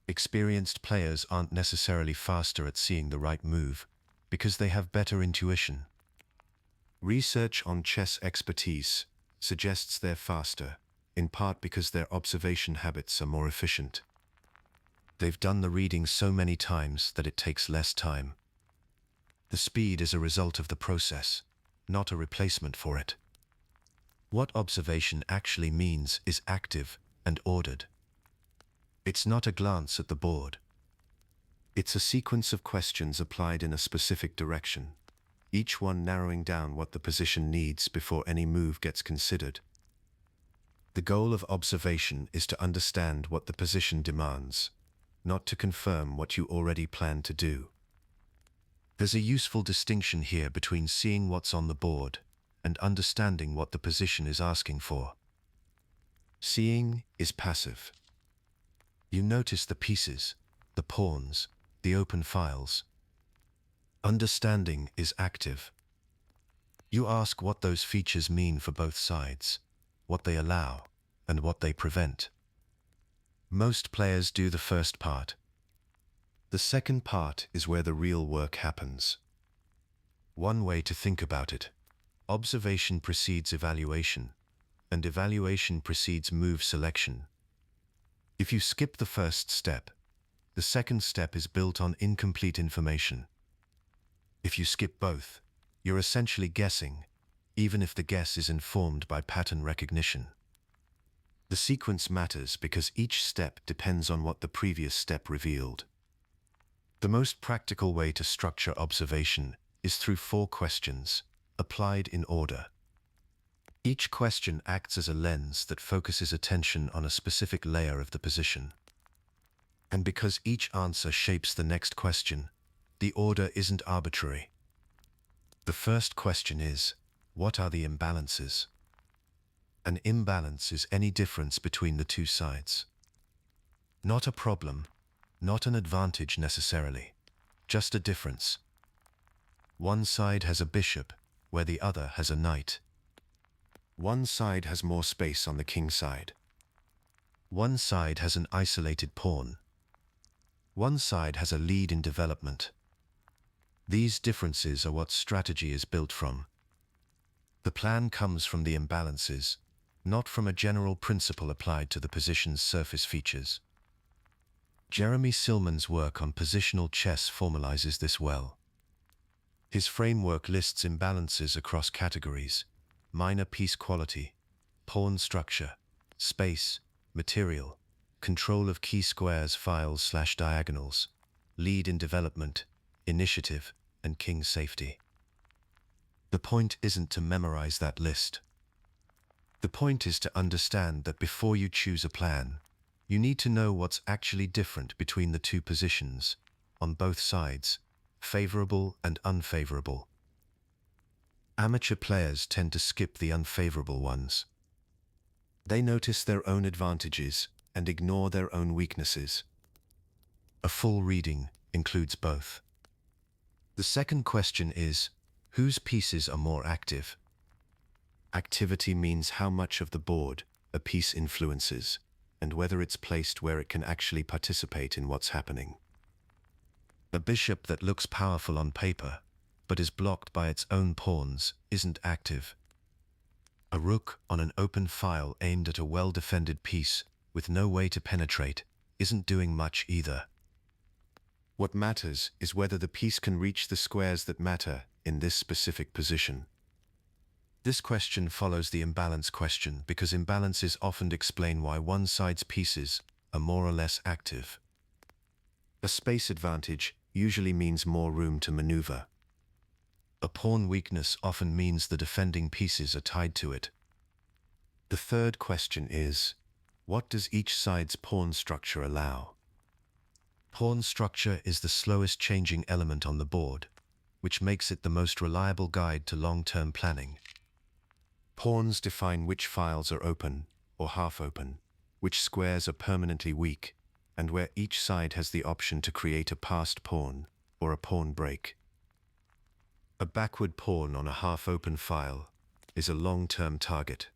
Experienced players aren't necessarily faster at seeing the right move, because they have better intuition. Research on chess expertise suggests they're faster, in part because their observation habits are more efficient. They've done the reading so many times that it takes less time. The speed is a result of the process, not a replacement for it. What observation actually means is active and ordered. It's not a glance at the board. It's a sequence of questions applied in a specific direction, each one narrowing down what the position needs before any move gets considered. The goal of observation is to understand what the position demands, not to confirm what you already plan to do. There's a useful distinction here between seeing what's on the board and understanding what the position is asking for. Seeing is passive. You notice the pieces, the pawns, the open files. Understanding is active. You ask what those features mean for both sides, what they allow, and what they prevent. Most players do the first part. The second part is where the real work happens. One way to think about it: observation precedes evaluation, and evaluation precedes move selection. If you skip the first step, the second step is built on incomplete information. If you skip both, you're essentially guessing, even if the guess is informed by pattern recognition. The sequence matters because each step depends on what the previous step revealed. The most practical way to structure observation is through 4 questions, applied in order. Each question acts as a lens that focuses attention on a specific layer of the position. And because each answer shapes the next question, the order isn't arbitrary. The first question is, what are the imbalances? An imbalance is any difference between the two sides. Not a problem, not an advantage necessarily, just a difference. One side has a bishop, where the other has a knight. One side has more space on the king side. One side has an isolated pawn. One side has a lead in development. These differences are what strategy is built from. The plan comes from the imbalances, not from a general principle applied to the position's surface features. Jeremy Silman's work on positional chess formalizes this well. His framework lists imbalances across categories: minor piece quality, pawn structure, space, material, control of key squares, files/diagonals, lead in development, initiative, and king safety. The point isn't to memorize that list. The point is to understand that before you choose a plan, you need to know what's actually different between the two positions, on both sides, favorable and unfavorable. Amateur players tend to skip the unfavorable ones. They notice their own advantages and ignore their own weaknesses. A full reading includes both. The second question is, whose pieces are more active? Activity means how much of the board a piece influences, and whether it's placed where it can actually participate in what's happening. A bishop that looks powerful on paper, but is blocked by its own pawns, isn't active. A rook on an open file aimed at a well-defended piece with no way to penetrate isn't doing much either. What matters is whether the piece can reach the squares that matter in this specific position. This question follows the imbalance question because imbalances often explain why one side's pieces are more or less active. A space advantage usually means more room to maneuver. A pawn weakness often means the defending pieces are tied to it. The third question is, what does each side's pawn structure allow? Pawn structure is the slowest changing element on the board, which makes it the most reliable guide to long-term planning. Pawns define which files are open or half open, which squares are permanently weak, and where each side has the option to create a passed pawn or a pawn break. A backward pawn on a half-open file is a long-term target.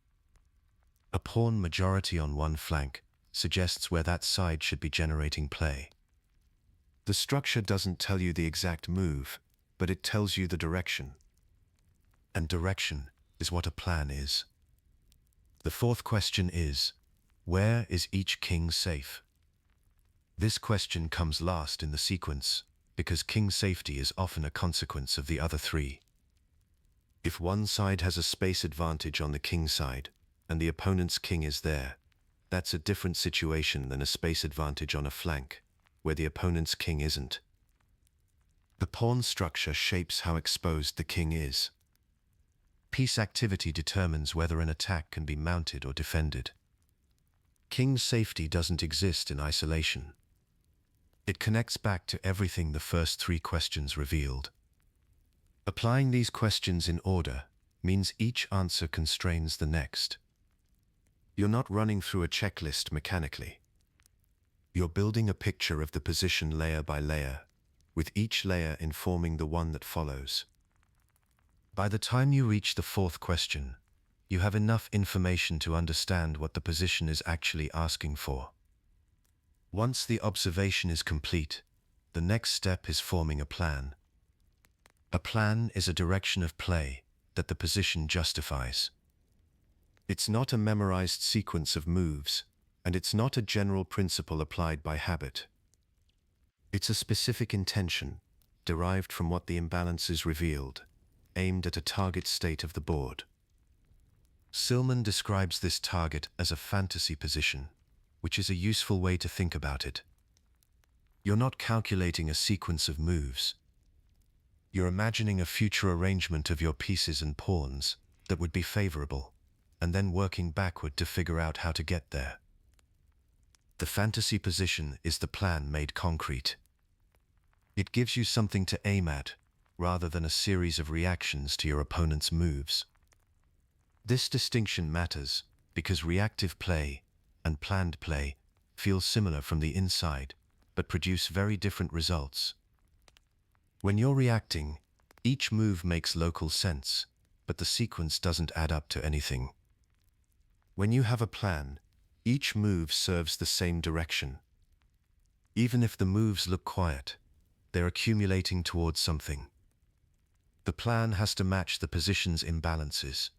A pawn majority on one flank suggests where that side should be generating play. The structure doesn't tell you the exact move, but it tells you the direction. And direction is what a plan is. The fourth question is, where is each king safe? This question comes last in the sequence because king safety is often a consequence of the other three. If one side has a space advantage on the king side and the opponent's king is there, that's a different situation than a space advantage on a flank where the opponent's king isn't. The pawn structure shapes how exposed the king is. Piece activity determines whether an attack can be mounted or defended. King safety doesn't exist in isolation. It connects back to everything the first three questions revealed. Applying these questions in order means each answer constrains the next. You're not running through a checklist mechanically. You're building a picture of the position layer by layer, with each layer informing the one that follows. By the time you reach the fourth question, you have enough information to understand what the position is actually asking for. Once the observation is complete, the next step is forming a plan. A plan is a direction of play that the position justifies. It's not a memorized sequence of moves, and it's not a general principle applied by habit. It's a specific intention, derived from what the imbalances revealed, aimed at a target state of the board. Silman describes this target as a fantasy position, which is a useful way to think about it. You're not calculating a sequence of moves. You're imagining a future arrangement of your pieces and pawns that would be favorable, and then working backward to figure out how to get there. The fantasy position is the plan made concrete. It gives you something to aim at, rather than a series of reactions to your opponent's moves. This distinction matters because reactive play and planned play feel similar from the inside, but produce very different results. When you're reacting, each move makes local sense, but the sequence doesn't add up to anything. When you have a plan, each move serves the same direction. Even if the moves look quiet, they're accumulating towards something. The plan has to match the position's imbalances,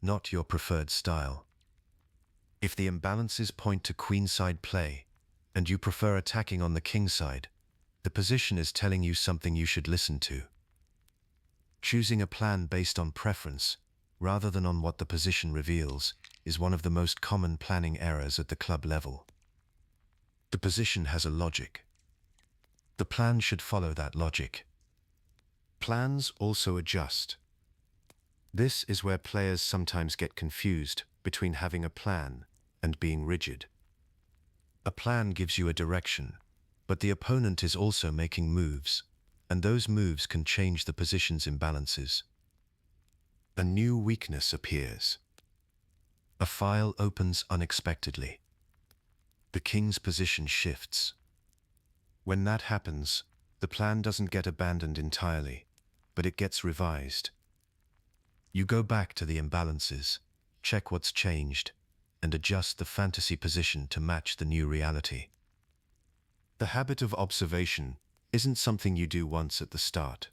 not your preferred style. If the imbalances point to queenside play, and you prefer attacking on the king side, the position is telling you something you should listen to. Choosing a plan based on preference, rather than on what the position reveals, is one of the most common planning errors at the club level. The position has a logic. The plan should follow that logic. Plans also adjust. This is where players sometimes get confused between having a plan and being rigid. A plan gives you a direction, but the opponent is also making moves, and those moves can change the position's imbalances. A new weakness appears. A file opens unexpectedly. The king's position shifts. When that happens, the plan doesn't get abandoned entirely, but it gets revised. You go back to the imbalances, check what's changed, and adjust the fantasy position to match the new reality. The habit of observation isn't something you do once at the start.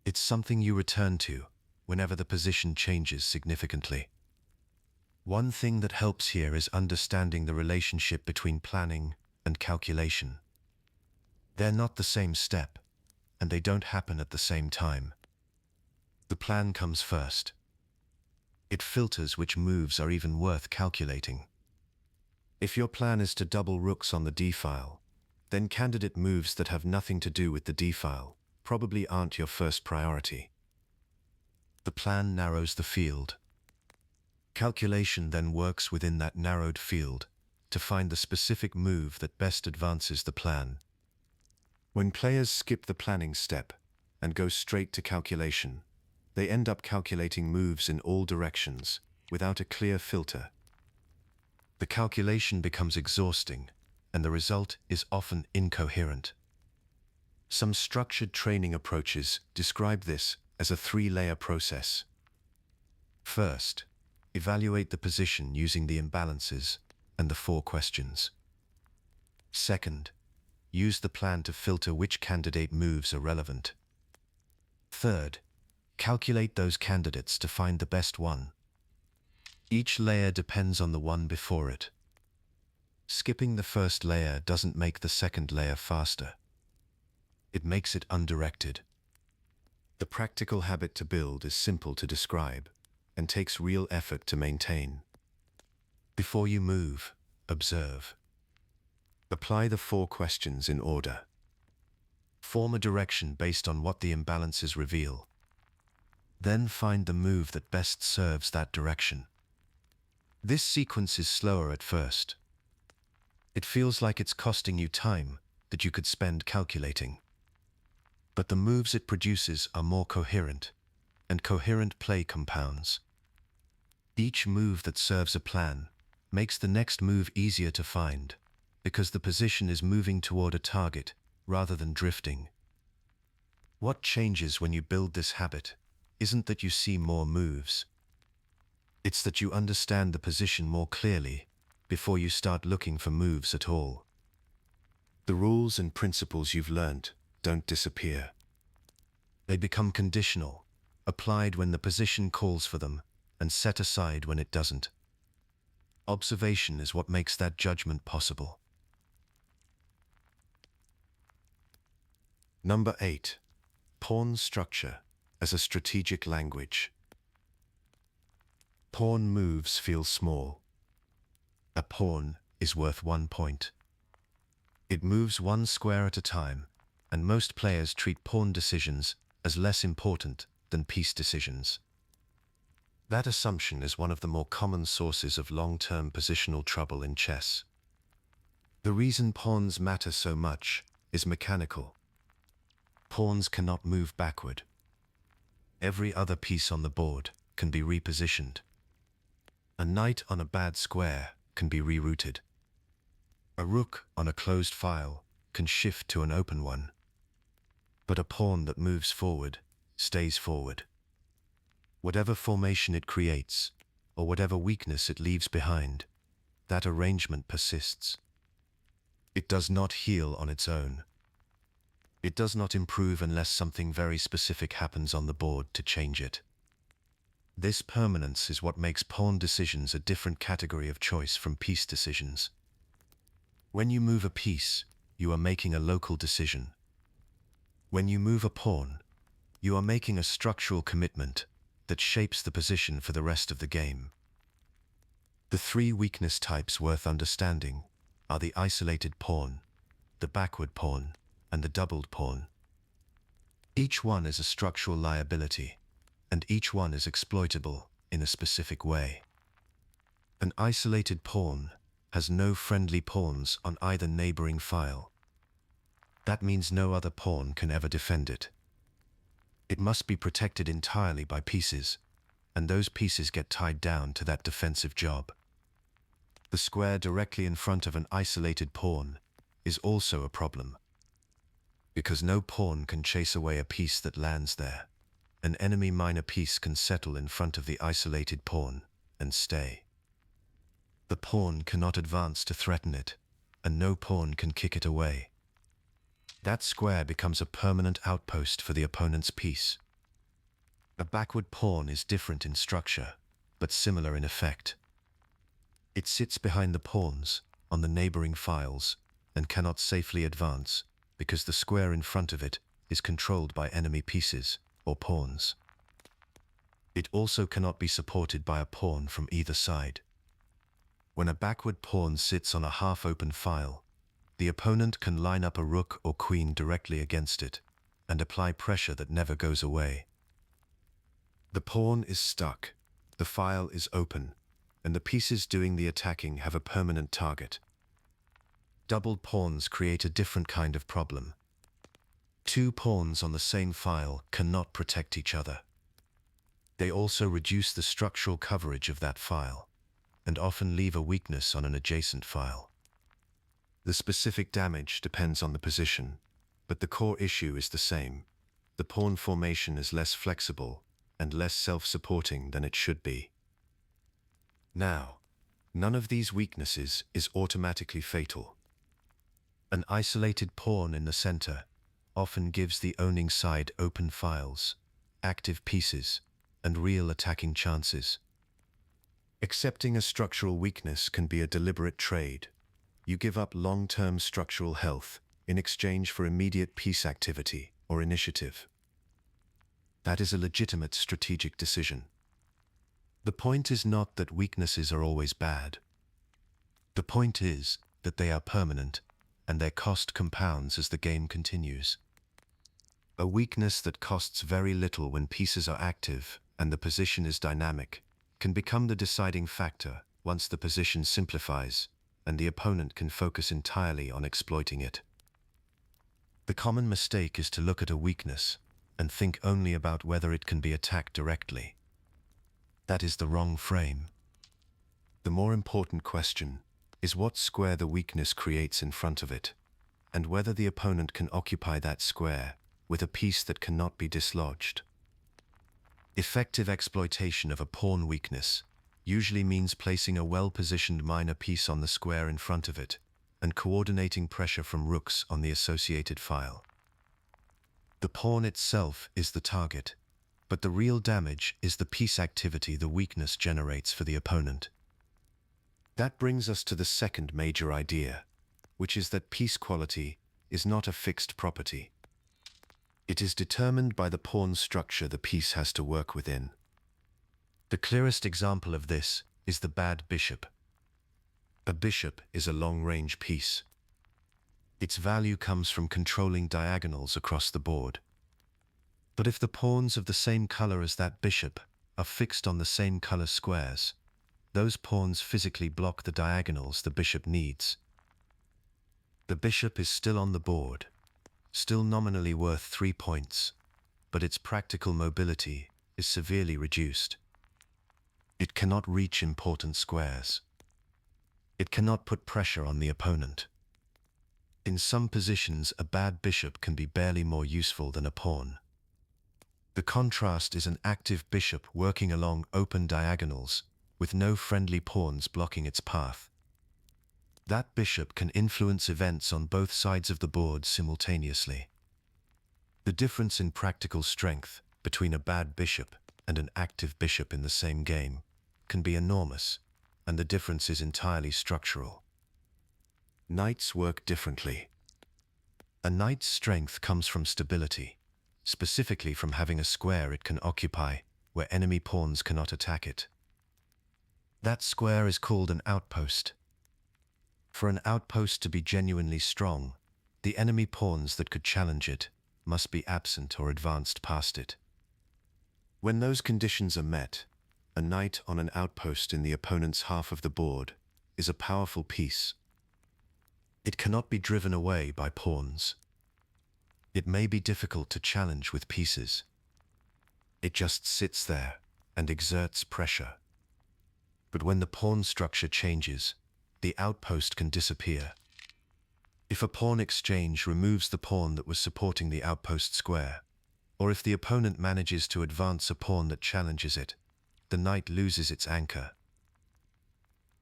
It's something you return to whenever the position changes significantly. One thing that helps here is understanding the relationship between planning and calculation. They're not the same step, and they don't happen at the same time. The plan comes first. It filters which moves are even worth calculating. If your plan is to double rooks on the d-file, then candidate moves that have nothing to do with the d-file probably aren't your first priority. The plan narrows the field. Calculation then works within that narrowed field to find the specific move that best advances the plan. When players skip the planning step and go straight to calculation, they end up calculating moves in all directions without a clear filter. The calculation becomes exhausting, and the result is often incoherent. Some structured training approaches describe this as a three-layer process. First, evaluate the position using the imbalances and the 4 questions. Second, use the plan to filter which candidate moves are relevant. Third, calculate those candidates to find the best one. Each layer depends on the one before it. Skipping the first layer doesn't make the second layer faster. It makes it undirected. The practical habit to build is simple to describe and takes real effort to maintain. Before you move, observe. Apply the 4 questions in order. Form a direction based on what the imbalances reveal. Then find the move that best serves that direction. This sequence is slower at first. It feels like it's costing you time that you could spend calculating. But the moves it produces are more coherent, and coherent play compounds. Each move that serves a plan makes the next move easier to find, because the position is moving toward a target rather than drifting. What changes when you build this habit isn't that you see more moves. It's that you understand the position more clearly before you start looking for moves at all. The rules and principles you've learned don't disappear. They become conditional, applied when the position calls for them, and set aside when it doesn't. Observation is what makes that judgment possible. Number 8. Pawn structure as a strategic language. Pawn moves feel small. A pawn is worth 1 point. It moves 1 square at a time, and most players treat pawn decisions as less important than piece decisions. That assumption is one of the more common sources of long-term positional trouble in chess. The reason pawns matter so much is mechanical. Pawns cannot move backward. Every other piece on the board can be repositioned. A knight on a bad square can be rerouted. A rook on a closed file can shift to an open one. But a pawn that moves forward stays forward. Whatever formation it creates, or whatever weakness it leaves behind, that arrangement persists. It does not heal on its own. It does not improve unless something very specific happens on the board to change it. This permanence is what makes pawn decisions a different category of choice from piece decisions. When you move a piece, you are making a local decision. When you move a pawn, you are making a structural commitment that shapes the position for the rest of the game. The 3 weakness types worth understanding are the isolated pawn, the backward pawn, and the doubled pawn. Each one is a structural liability, and each one is exploitable in a specific way. An isolated pawn has no friendly pawns on either neighboring file. That means no other pawn can ever defend it. It must be protected entirely by pieces, and those pieces get tied down to that defensive job. The square directly in front of an isolated pawn is also a problem, because no pawn can chase away a piece that lands there. An enemy minor piece can settle in front of the isolated pawn and stay. The pawn cannot advance to threaten it, and no pawn can kick it away. That square becomes a permanent outpost for the opponent's piece. A backward pawn is different in structure, but similar in effect. It sits behind the pawns on the neighboring files and cannot safely advance because the square in front of it is controlled by enemy pieces or pawns. It also cannot be supported by a pawn from either side. When a backward pawn sits on a half-open file, the opponent can line up a rook or queen directly against it and apply pressure that never goes away. The pawn is stuck, the file is open, and the pieces doing the attacking have a permanent target. Doubled pawns create a different kind of problem. Two pawns on the same file cannot protect each other. They also reduce the structural coverage of that file, and often leave a weakness on an adjacent file. The specific damage depends on the position, but the core issue is the same. The pawn formation is less flexible and less self-supporting than it should be. Now, none of these weaknesses is automatically fatal. An isolated pawn in the center often gives the owning side open files, active pieces, and real attacking chances. Accepting a structural weakness can be a deliberate trade. You give up long-term structural health in exchange for immediate piece activity or initiative. That is a legitimate strategic decision. The point is not that weaknesses are always bad. The point is that they are permanent, and their cost compounds as the game continues. A weakness that costs very little when pieces are active and the position is dynamic can become the deciding factor once the position simplifies and the opponent can focus entirely on exploiting it. The common mistake is to look at a weakness and think only about whether it can be attacked directly. That is the wrong frame. The more important question is what square the weakness creates in front of it, and whether the opponent can occupy that square with a piece that cannot be dislodged. Effective exploitation of a pawn weakness usually means placing a well-positioned minor piece on the square in front of it and coordinating pressure from rooks on the associated file. The pawn itself is the target, but the real damage is the piece activity the weakness generates for the opponent. That brings us to the second major idea, which is that piece quality is not a fixed property. It is determined by the pawn structure the piece has to work within. The clearest example of this is the bad bishop. A bishop is a long-range piece. Its value comes from controlling diagonals across the board. But if the pawns of the same color as that bishop are fixed on the same color squares, those pawns physically block the diagonals the bishop needs. The bishop is still on the board, still nominally worth 3 points, but its practical mobility is severely reduced. It cannot reach important squares. It cannot put pressure on the opponent. In some positions, a bad bishop can be barely more useful than a pawn. The contrast is an active bishop working along open diagonals, with no friendly pawns blocking its path. That bishop can influence events on both sides of the board simultaneously. The difference in practical strength between a bad bishop and an active bishop in the same game can be enormous, and the difference is entirely structural. Knights work differently. A knight's strength comes from stability, specifically from having a square it can occupy where enemy pawns cannot attack it. That square is called an outpost. For an outpost to be genuinely strong, the enemy pawns that could challenge it must be absent or advanced past it. When those conditions are met, a knight on an outpost in the opponent's half of the board is a powerful piece. It cannot be driven away by pawns. It may be difficult to challenge with pieces. It just sits there and exerts pressure. But when the pawn structure changes, the outpost can disappear. If a pawn exchange removes the pawn that was supporting the outpost square, or if the opponent manages to advance a pawn that challenges it, the knight loses its anchor.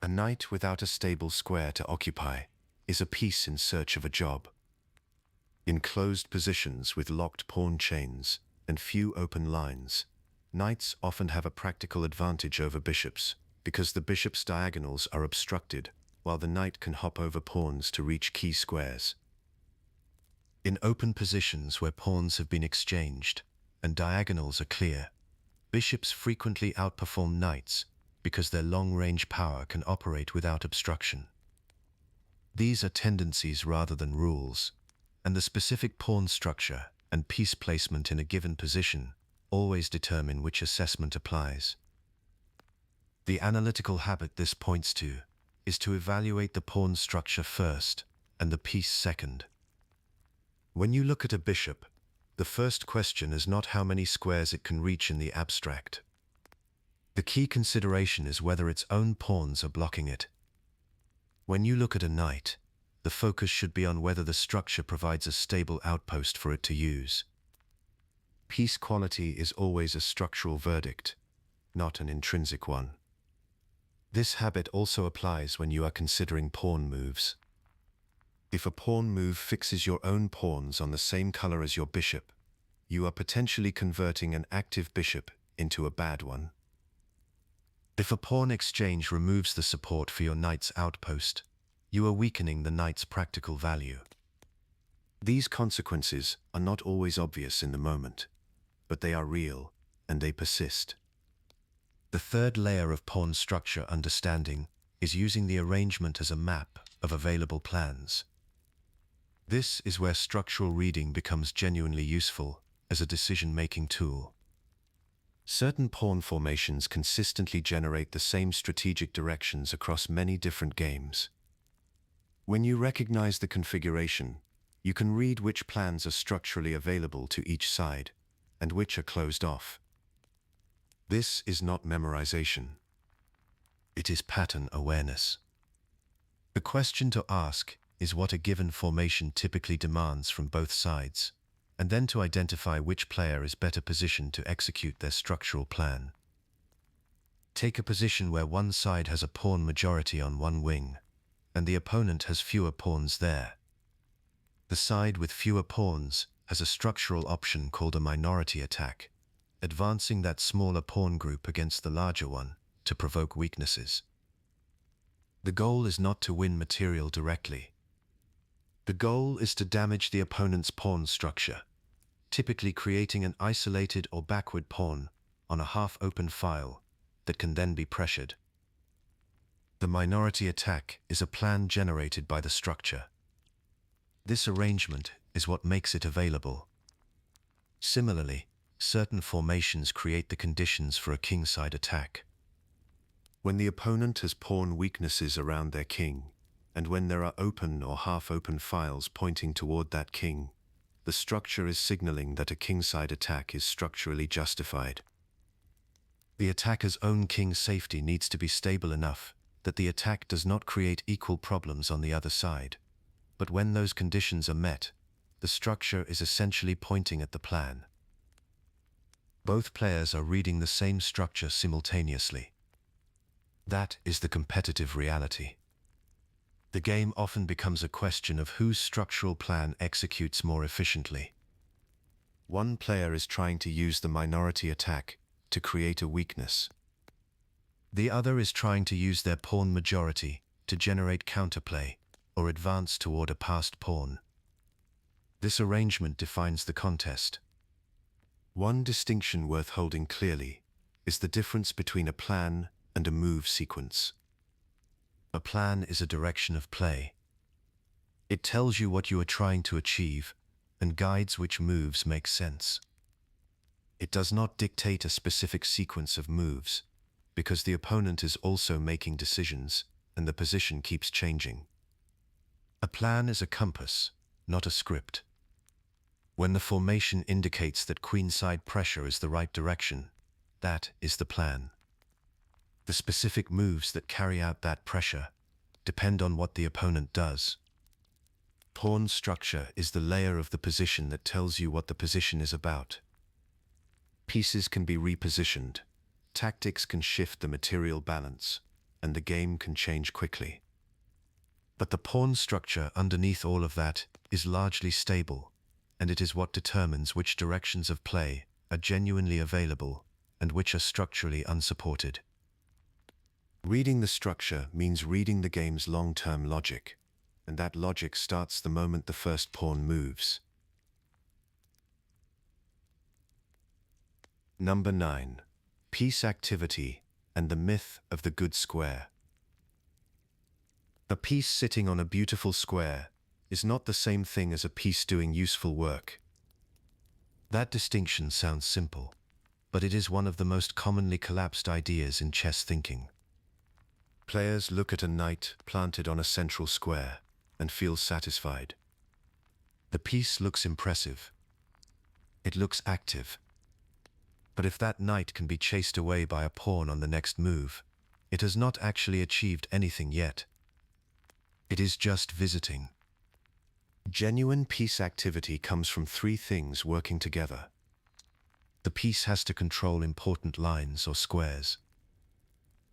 A knight without a stable square to occupy is a piece in search of a job. In closed positions with locked pawn chains and few open lines, knights often have a practical advantage over bishops because the bishop's diagonals are obstructed while the knight can hop over pawns to reach key squares. In open positions where pawns have been exchanged and diagonals are clear, Bishops frequently outperform knights because their long-range power can operate without obstruction. These are tendencies rather than rules, and the specific pawn structure and piece placement in a given position always determine which assessment applies. The analytical habit this points to is to evaluate the pawn structure first and the piece second. When you look at a bishop, the first question is not how many squares it can reach in the abstract. The key consideration is whether its own pawns are blocking it. When you look at a knight, the focus should be on whether the structure provides a stable outpost for it to use. Piece quality is always a structural verdict, not an intrinsic one. This habit also applies when you are considering pawn moves. If a pawn move fixes your own pawns on the same color as your bishop, you are potentially converting an active bishop into a bad one. If a pawn exchange removes the support for your knight's outpost, you are weakening the knight's practical value. These consequences are not always obvious in the moment, but they are real and they persist. The third layer of pawn structure understanding is using the arrangement as a map of available plans. This is where structural reading becomes genuinely useful as a decision-making tool. Certain pawn formations consistently generate the same strategic directions across many different games. When you recognize the configuration, you can read which plans are structurally available to each side and which are closed off. This is not memorization. It is pattern awareness. The question to ask is what a given formation typically demands from both sides, and then to identify which player is better positioned to execute their structural plan. Take a position where one side has a pawn majority on one wing, and the opponent has fewer pawns there. The side with fewer pawns has a structural option called a minority attack, advancing that smaller pawn group against the larger one to provoke weaknesses. The goal is not to win material directly. The goal is to damage the opponent's pawn structure, typically creating an isolated or backward pawn on a half-open file that can then be pressured. The minority attack is a plan generated by the structure. This arrangement is what makes it available. Similarly, certain formations create the conditions for a kingside attack. When the opponent has pawn weaknesses around their king, and when there are open or half-open files pointing toward that king, the structure is signaling that a kingside attack is structurally justified. The attacker's own king's safety needs to be stable enough that the attack does not create equal problems on the other side. But when those conditions are met, the structure is essentially pointing at the plan. Both players are reading the same structure simultaneously. That is the competitive reality. The game often becomes a question of whose structural plan executes more efficiently. One player is trying to use the minority attack to create a weakness. The other is trying to use their pawn majority to generate counterplay or advance toward a passed pawn. This arrangement defines the contest. One distinction worth holding clearly is the difference between a plan and a move sequence. A plan is a direction of play. It tells you what you are trying to achieve and guides which moves make sense. It does not dictate a specific sequence of moves, because the opponent is also making decisions and the position keeps changing. A plan is a compass, not a script. When the formation indicates that queenside pressure is the right direction, that is the plan. The specific moves that carry out that pressure depend on what the opponent does. Pawn structure is the layer of the position that tells you what the position is about. Pieces can be repositioned, tactics can shift the material balance, and the game can change quickly. But the pawn structure underneath all of that is largely stable, and it is what determines which directions of play are genuinely available and which are structurally unsupported. Reading the structure means reading the game's long-term logic, and that logic starts the moment the first pawn moves. Number 9. Piece activity and the myth of the good square. A piece sitting on a beautiful square is not the same thing as a piece doing useful work. That distinction sounds simple, but it is one of the most commonly collapsed ideas in chess thinking. Players look at a knight planted on a central square and feel satisfied. The piece looks impressive. It looks active. But if that knight can be chased away by a pawn on the next move, it has not actually achieved anything yet. It is just visiting. Genuine piece activity comes from three things working together. The piece has to control important lines or squares.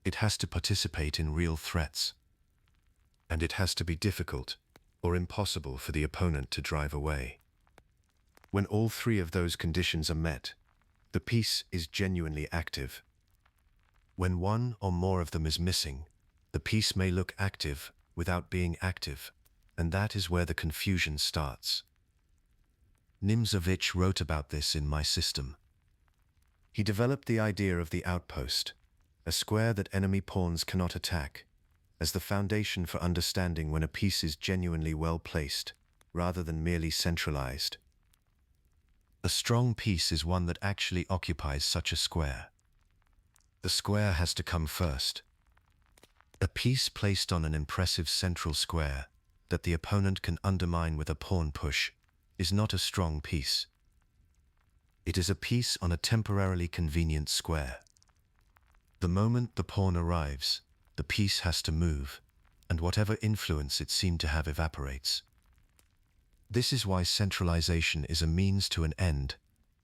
It has to participate in real threats. And it has to be difficult or impossible for the opponent to drive away. When all three of those conditions are met, the piece is genuinely active. When one or more of them is missing, the piece may look active without being active, and that is where the confusion starts. Nimzovich wrote about this in My System. He developed the idea of the outpost, a square that enemy pawns cannot attack, as the foundation for understanding when a piece is genuinely well placed, rather than merely centralized. A strong piece is one that actually occupies such a square. The square has to come first. A piece placed on an impressive central square that the opponent can undermine with a pawn push is not a strong piece. It is a piece on a temporarily convenient square. The moment the pawn arrives, the piece has to move, and whatever influence it seemed to have evaporates. This is why centralization is a means to an end,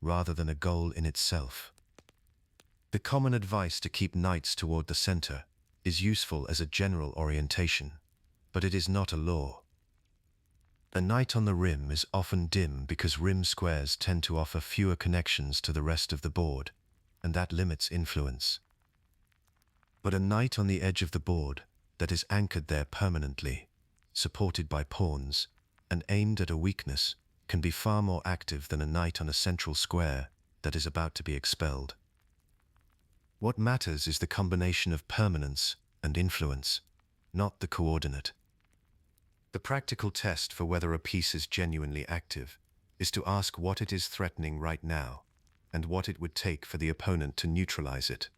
rather than a goal in itself. The common advice to keep knights toward the center is useful as a general orientation, but it is not a law. A knight on the rim is often dim because rim squares tend to offer fewer connections to the rest of the board, and that limits influence. But a knight on the edge of the board that is anchored there permanently, supported by pawns, and aimed at a weakness, can be far more active than a knight on a central square that is about to be expelled. What matters is the combination of permanence and influence, not the coordinate. The practical test for whether a piece is genuinely active is to ask what it is threatening right now, and what it would take for the opponent to neutralize it.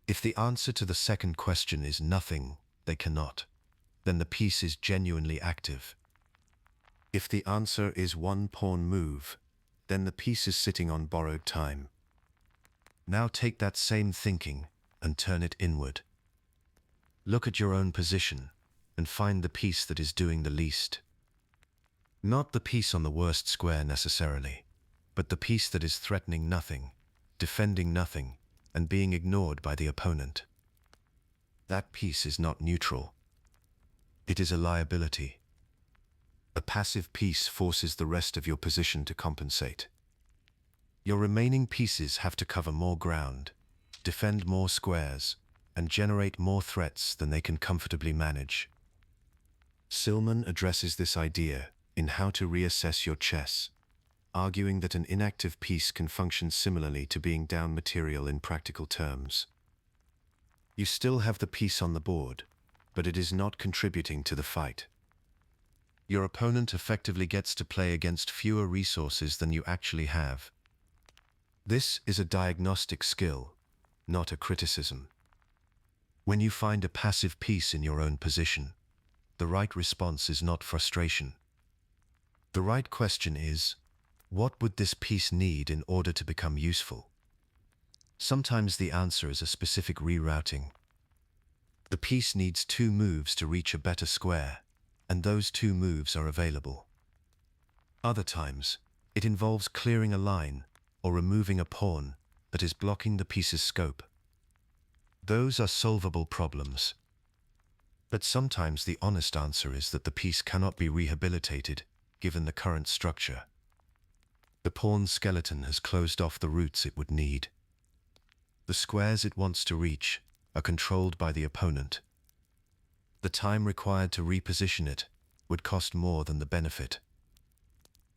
If the answer to the second question is nothing, they cannot, then the piece is genuinely active. If the answer is one pawn move, then the piece is sitting on borrowed time. Now take that same thinking and turn it inward. Look at your own position and find the piece that is doing the least. Not the piece on the worst square necessarily, but the piece that is threatening nothing, defending nothing, and being ignored by the opponent. That piece is not neutral. It is a liability. A passive piece forces the rest of your position to compensate. Your remaining pieces have to cover more ground, defend more squares, and generate more threats than they can comfortably manage. Silman addresses this idea in How to Reassess Your Chess, arguing that an inactive piece can function similarly to being down material in practical terms. You still have the piece on the board, but it is not contributing to the fight. Your opponent effectively gets to play against fewer resources than you actually have. This is a diagnostic skill, not a criticism. When you find a passive piece in your own position, the right response is not frustration. The right question is, what would this piece need in order to become useful? Sometimes the answer is a specific rerouting. The piece needs 2 moves to reach a better square, and those 2 moves are available. Other times, it involves clearing a line or removing a pawn that is blocking the piece's scope. Those are solvable problems. But sometimes the honest answer is that the piece cannot be rehabilitated given the current structure. The pawn skeleton has closed off the routes it would need. The squares it wants to reach are controlled by the opponent. The time required to reposition it would cost more than the benefit.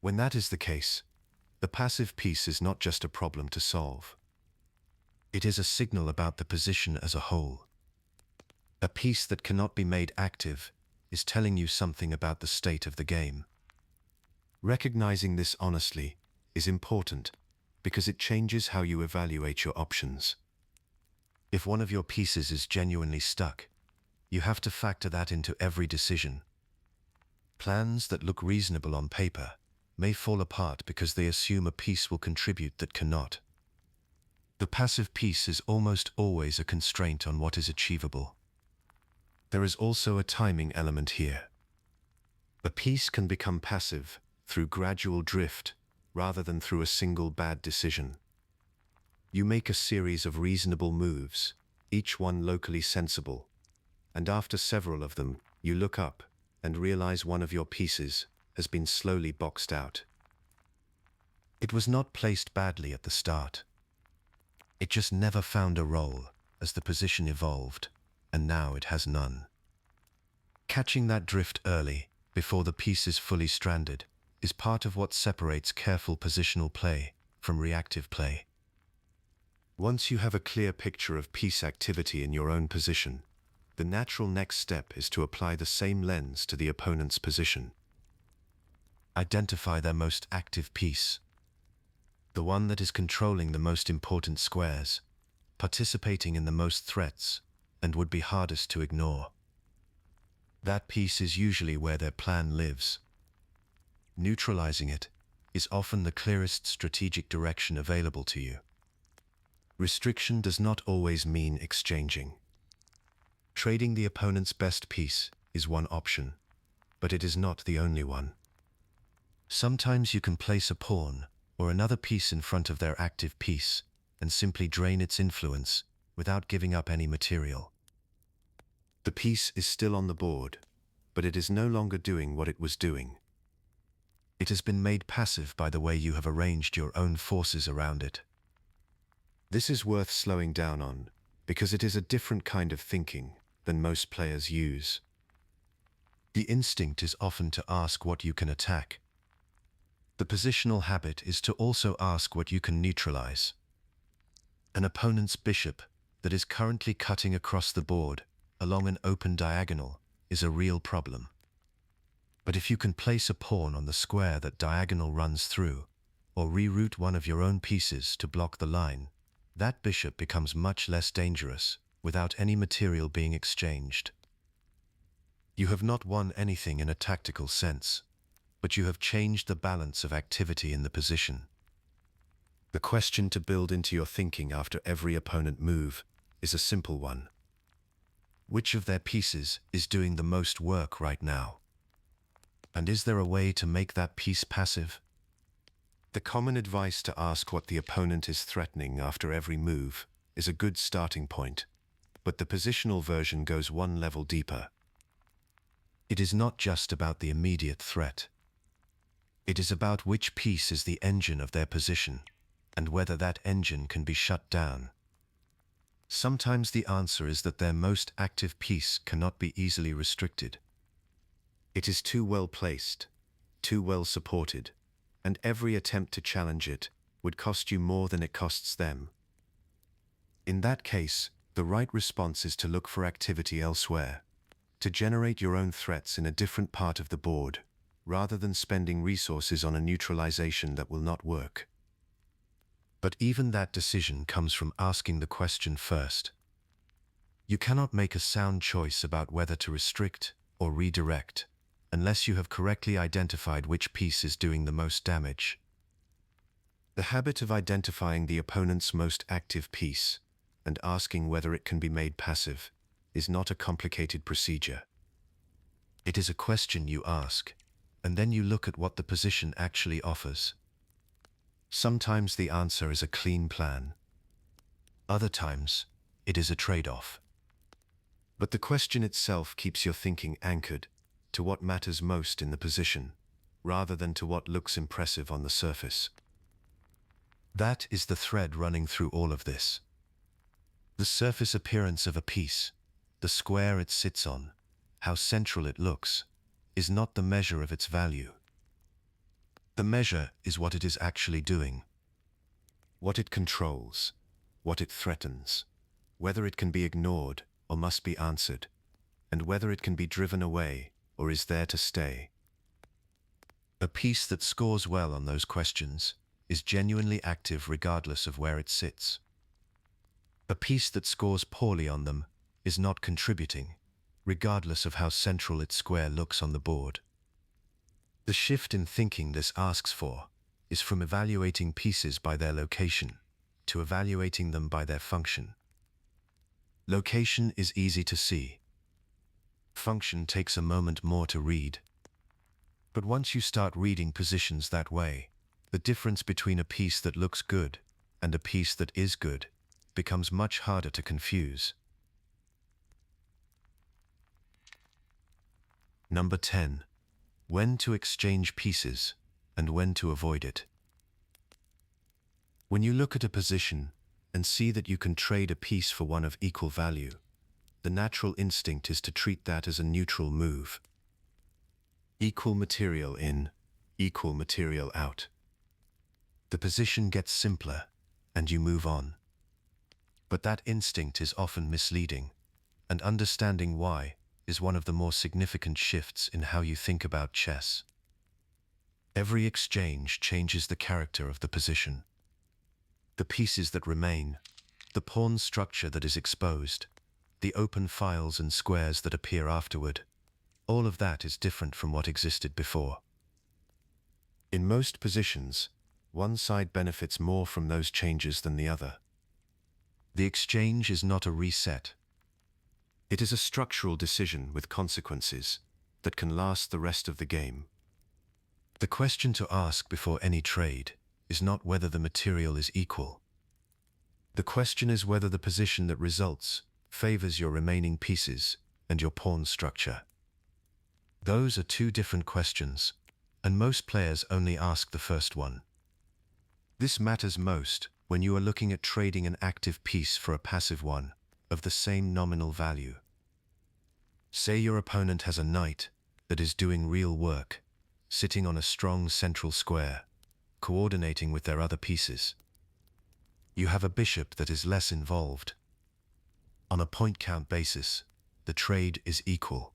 When that is the case, the passive piece is not just a problem to solve. It is a signal about the position as a whole. A piece that cannot be made active is telling you something about the state of the game. Recognizing this honestly is important because it changes how you evaluate your options. If one of your pieces is genuinely stuck, you have to factor that into every decision. Plans that look reasonable on paper may fall apart because they assume a piece will contribute that cannot. The passive piece is almost always a constraint on what is achievable. There is also a timing element here. A piece can become passive through gradual drift rather than through a single bad decision. You make a series of reasonable moves, each one locally sensible, and after several of them, you look up and realize one of your pieces has been slowly boxed out. It was not placed badly at the start. It just never found a role as the position evolved, and now it has none. Catching that drift early, before the piece is fully stranded, is part of what separates careful positional play from reactive play. Once you have a clear picture of piece activity in your own position, the natural next step is to apply the same lens to the opponent's position. Identify their most active piece, the one that is controlling the most important squares, participating in the most threats, and would be hardest to ignore. That piece is usually where their plan lives. Neutralizing it is often the clearest strategic direction available to you. Restriction does not always mean exchanging. Trading the opponent's best piece is one option, but it is not the only one. Sometimes you can place a pawn or another piece in front of their active piece and simply drain its influence without giving up any material. The piece is still on the board, but it is no longer doing what it was doing. It has been made passive by the way you have arranged your own forces around it. This is worth slowing down on, because it is a different kind of thinking than most players use. The instinct is often to ask what you can attack. The positional habit is to also ask what you can neutralize. An opponent's bishop that is currently cutting across the board along an open diagonal is a real problem. But if you can place a pawn on the square that diagonal runs through, or reroute one of your own pieces to block the line, that bishop becomes much less dangerous without any material being exchanged. You have not won anything in a tactical sense, but you have changed the balance of activity in the position. The question to build into your thinking after every opponent move is a simple one. Which of their pieces is doing the most work right now? And is there a way to make that piece passive? The common advice to ask what the opponent is threatening after every move is a good starting point, but the positional version goes one level deeper. It is not just about the immediate threat. It is about which piece is the engine of their position, and whether that engine can be shut down. Sometimes the answer is that their most active piece cannot be easily restricted. It is too well placed, too well supported, and every attempt to challenge it would cost you more than it costs them. In that case, the right response is to look for activity elsewhere, to generate your own threats in a different part of the board, rather than spending resources on a neutralization that will not work. But even that decision comes from asking the question first. You cannot make a sound choice about whether to restrict or redirect unless you have correctly identified which piece is doing the most damage. The habit of identifying the opponent's most active piece and asking whether it can be made passive is not a complicated procedure. It is a question you ask, and then you look at what the position actually offers. Sometimes the answer is a clean plan. Other times, it is a trade-off. But the question itself keeps your thinking anchored to what matters most in the position, rather than to what looks impressive on the surface. That is the thread running through all of this. The surface appearance of a piece, the square it sits on, how central it looks, is not the measure of its value. The measure is what it is actually doing, what it controls, what it threatens, whether it can be ignored or must be answered, and whether it can be driven away or is there to stay. A piece that scores well on those questions is genuinely active regardless of where it sits. A piece that scores poorly on them is not contributing, regardless of how central its square looks on the board. The shift in thinking this asks for is from evaluating pieces by their location to evaluating them by their function. Location is easy to see. Function takes a moment more to read. But once you start reading positions that way, the difference between a piece that looks good and a piece that is good becomes much harder to confuse. Number 10. When to exchange pieces and when to avoid it. When you look at a position and see that you can trade a piece for one of equal value, the natural instinct is to treat that as a neutral move. Equal material in, equal material out. The position gets simpler and you move on. But that instinct is often misleading, and understanding why is one of the more significant shifts in how you think about chess. Every exchange changes the character of the position. The pieces that remain, the pawn structure that is exposed, the open files and squares that appear afterward, all of that is different from what existed before. In most positions, one side benefits more from those changes than the other. The exchange is not a reset. It is a structural decision with consequences that can last the rest of the game. The question to ask before any trade is not whether the material is equal. The question is whether the position that results favors your remaining pieces and your pawn structure. Those are two different questions, and most players only ask the first one. This matters most when you are looking at trading an active piece for a passive one of the same nominal value. Say your opponent has a knight that is doing real work, sitting on a strong central square, coordinating with their other pieces. You have a bishop that is less involved. On a point count basis, the trade is equal.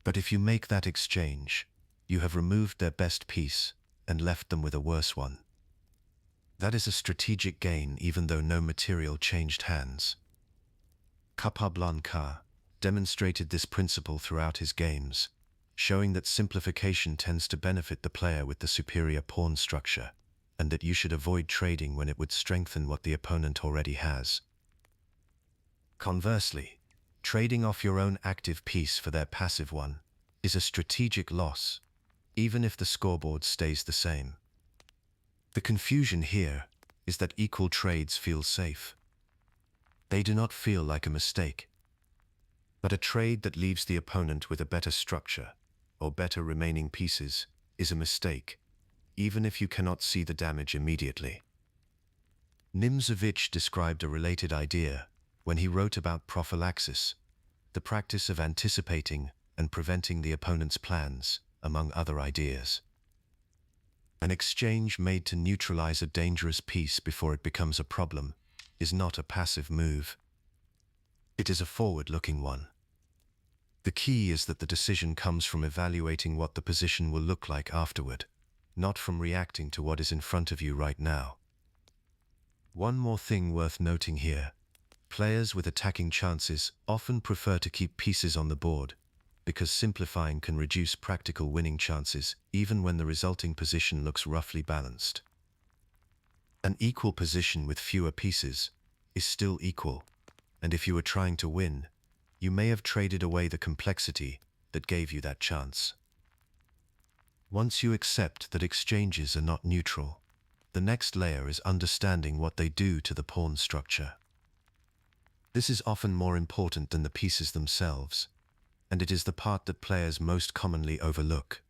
But if you make that exchange, you have removed their best piece and left them with a worse one. That is a strategic gain even though no material changed hands. Capablanca demonstrated this principle throughout his games, showing that simplification tends to benefit the player with the superior pawn structure, and that you should avoid trading when it would strengthen what the opponent already has. Conversely, trading off your own active piece for their passive one is a strategic loss, even if the scoreboard stays the same. The confusion here is that equal trades feel safe. They do not feel like a mistake. But a trade that leaves the opponent with a better structure or better remaining pieces is a mistake, even if you cannot see the damage immediately. Nimzovich described a related idea when he wrote about prophylaxis, the practice of anticipating and preventing the opponent's plans, among other ideas. An exchange made to neutralize a dangerous piece before it becomes a problem is not a passive move. It is a forward-looking one. The key is that the decision comes from evaluating what the position will look like afterward, not from reacting to what is in front of you right now. One more thing worth noting here. Players with attacking chances often prefer to keep pieces on the board, because simplifying can reduce practical winning chances even when the resulting position looks roughly balanced. An equal position with fewer pieces is still equal, and if you are trying to win, you may have traded away the complexity that gave you that chance. Once you accept that exchanges are not neutral, the next layer is understanding what they do to the pawn structure. This is often more important than the pieces themselves, and it is the part that players most commonly overlook.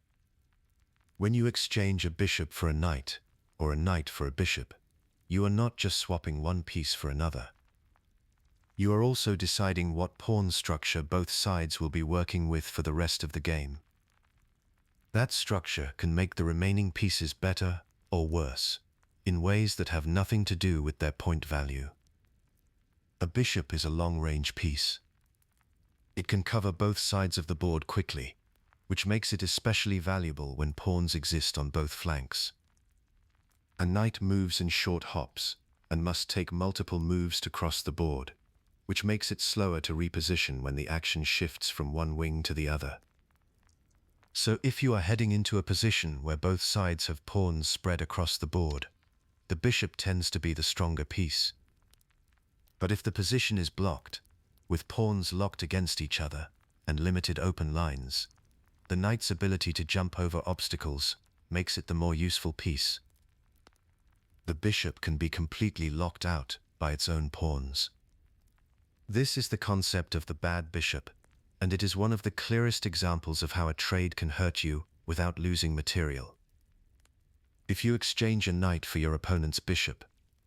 When you exchange a bishop for a knight, or a knight for a bishop, you are not just swapping one piece for another. You are also deciding what pawn structure both sides will be working with for the rest of the game. That structure can make the remaining pieces better or worse, in ways that have nothing to do with their point value. A bishop is a long-range piece. It can cover both sides of the board quickly, which makes it especially valuable when pawns exist on both flanks. A knight moves in short hops and must take multiple moves to cross the board, which makes it slower to reposition when the action shifts from one wing to the other. So if you are heading into a position where both sides have pawns spread across the board, the bishop tends to be the stronger piece. But if the position is blocked, with pawns locked against each other and limited open lines, the knight's ability to jump over obstacles makes it the more useful piece. The bishop can be completely locked out by its own pawns. This is the concept of the bad bishop, and it is one of the clearest examples of how a trade can hurt you without losing material. If you exchange a knight for your opponent's bishop,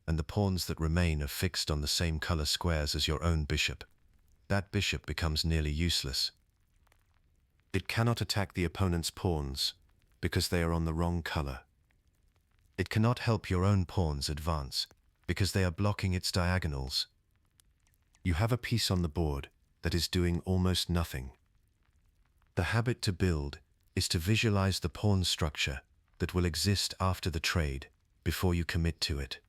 and the pawns that remain are fixed on the same color squares as your own bishop, that bishop becomes nearly useless. It cannot attack the opponent's pawns because they are on the wrong color. It cannot help your own pawns advance because they are blocking its diagonals. You have a piece on the board that is doing almost nothing. The habit to build is to visualize the pawn structure that will exist after the trade before you commit to it.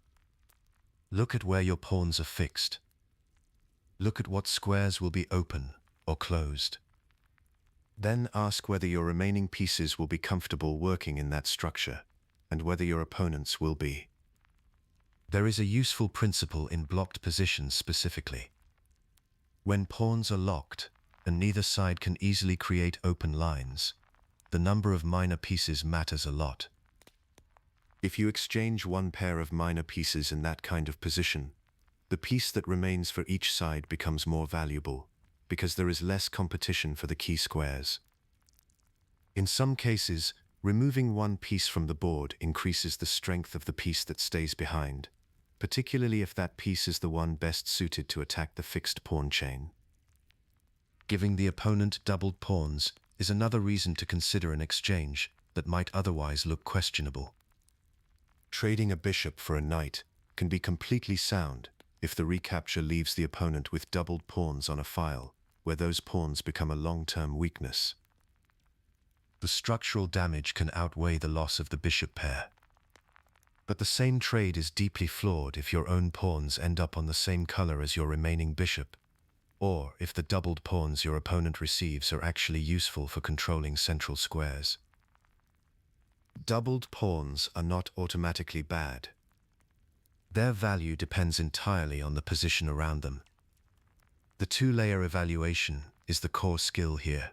Look at where your pawns are fixed. Look at what squares will be open or closed. Then ask whether your remaining pieces will be comfortable working in that structure, and whether your opponents will be. There is a useful principle in blocked positions specifically. When pawns are locked, and neither side can easily create open lines, the number of minor pieces matters a lot. If you exchange one pair of minor pieces in that kind of position, the piece that remains for each side becomes more valuable, because there is less competition for the key squares. In some cases, removing one piece from the board increases the strength of the piece that stays behind, particularly if that piece is the one best suited to attack the fixed pawn chain. Giving the opponent doubled pawns is another reason to consider an exchange that might otherwise look questionable. Trading a bishop for a knight can be completely sound if the recapture leaves the opponent with doubled pawns on a file, where those pawns become a long-term weakness. The structural damage can outweigh the loss of the bishop pair. But the same trade is deeply flawed if your own pawns end up on the same color as your remaining bishop, or if the doubled pawns your opponent receives are actually useful for controlling central squares. Doubled pawns are not automatically bad. Their value depends entirely on the position around them. The two-layer evaluation is the core skill here.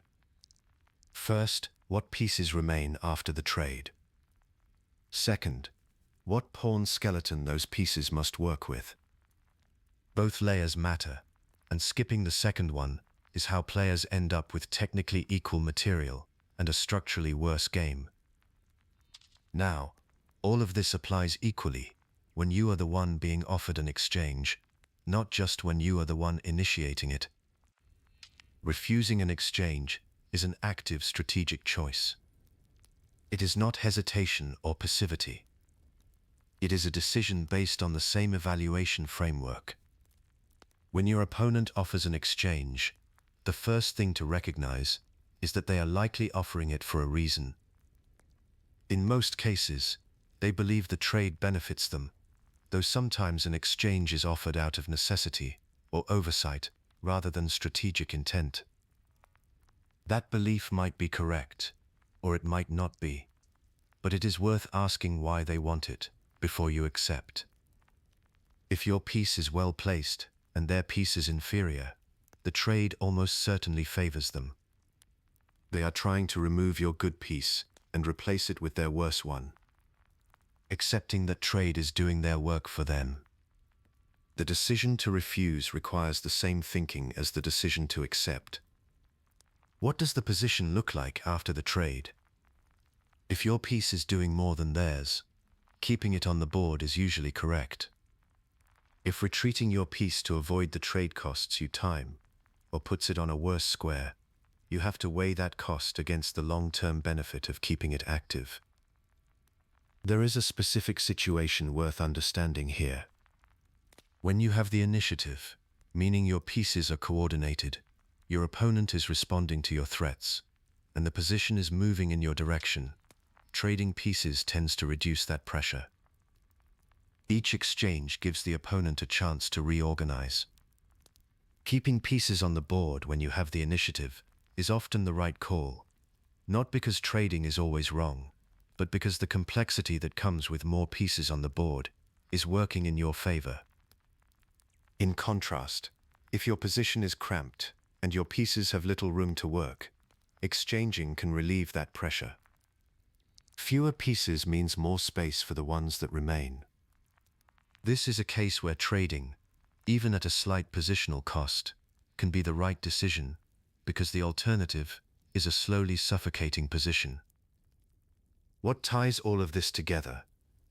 First, what pieces remain after the trade? Second, what pawn skeleton those pieces must work with. Both layers matter, and skipping the second one is how players end up with technically equal material and a structurally worse game. Now, all of this applies equally when you are the one being offered an exchange, not just when you are the one initiating it. Refusing an exchange is an active strategic choice. It is not hesitation or passivity. It is a decision based on the same evaluation framework. When your opponent offers an exchange, the first thing to recognize is that they are likely offering it for a reason. In most cases, they believe the trade benefits them, though sometimes an exchange is offered out of necessity or oversight rather than strategic intent. That belief might be correct, or it might not be, but it is worth asking why they want it before you accept. If your piece is well placed and their piece is inferior, the trade almost certainly favors them. They are trying to remove your good piece and replace it with their worse one, accepting that trade is doing their work for them. The decision to refuse requires the same thinking as the decision to accept. What does the position look like after the trade? If your piece is doing more than theirs, keeping it on the board is usually correct. If retreating your piece to avoid the trade costs you time, or puts it on a worse square, you have to weigh that cost against the long-term benefit of keeping it active. There is a specific situation worth understanding here. When you have the initiative, meaning your pieces are coordinated, your opponent is responding to your threats, and the position is moving in your direction. Trading pieces tends to reduce that pressure. Each exchange gives the opponent a chance to reorganize. Keeping pieces on the board when you have the initiative is often the right call, not because trading is always wrong, but because the complexity that comes with more pieces on the board is working in your favor. In contrast, if your position is cramped and your pieces have little room to work, exchanging can relieve that pressure. Fewer pieces means more space for the ones that remain. This is a case where trading, even at a slight positional cost, can be the right decision because the alternative is a slowly suffocating position. What ties all of this together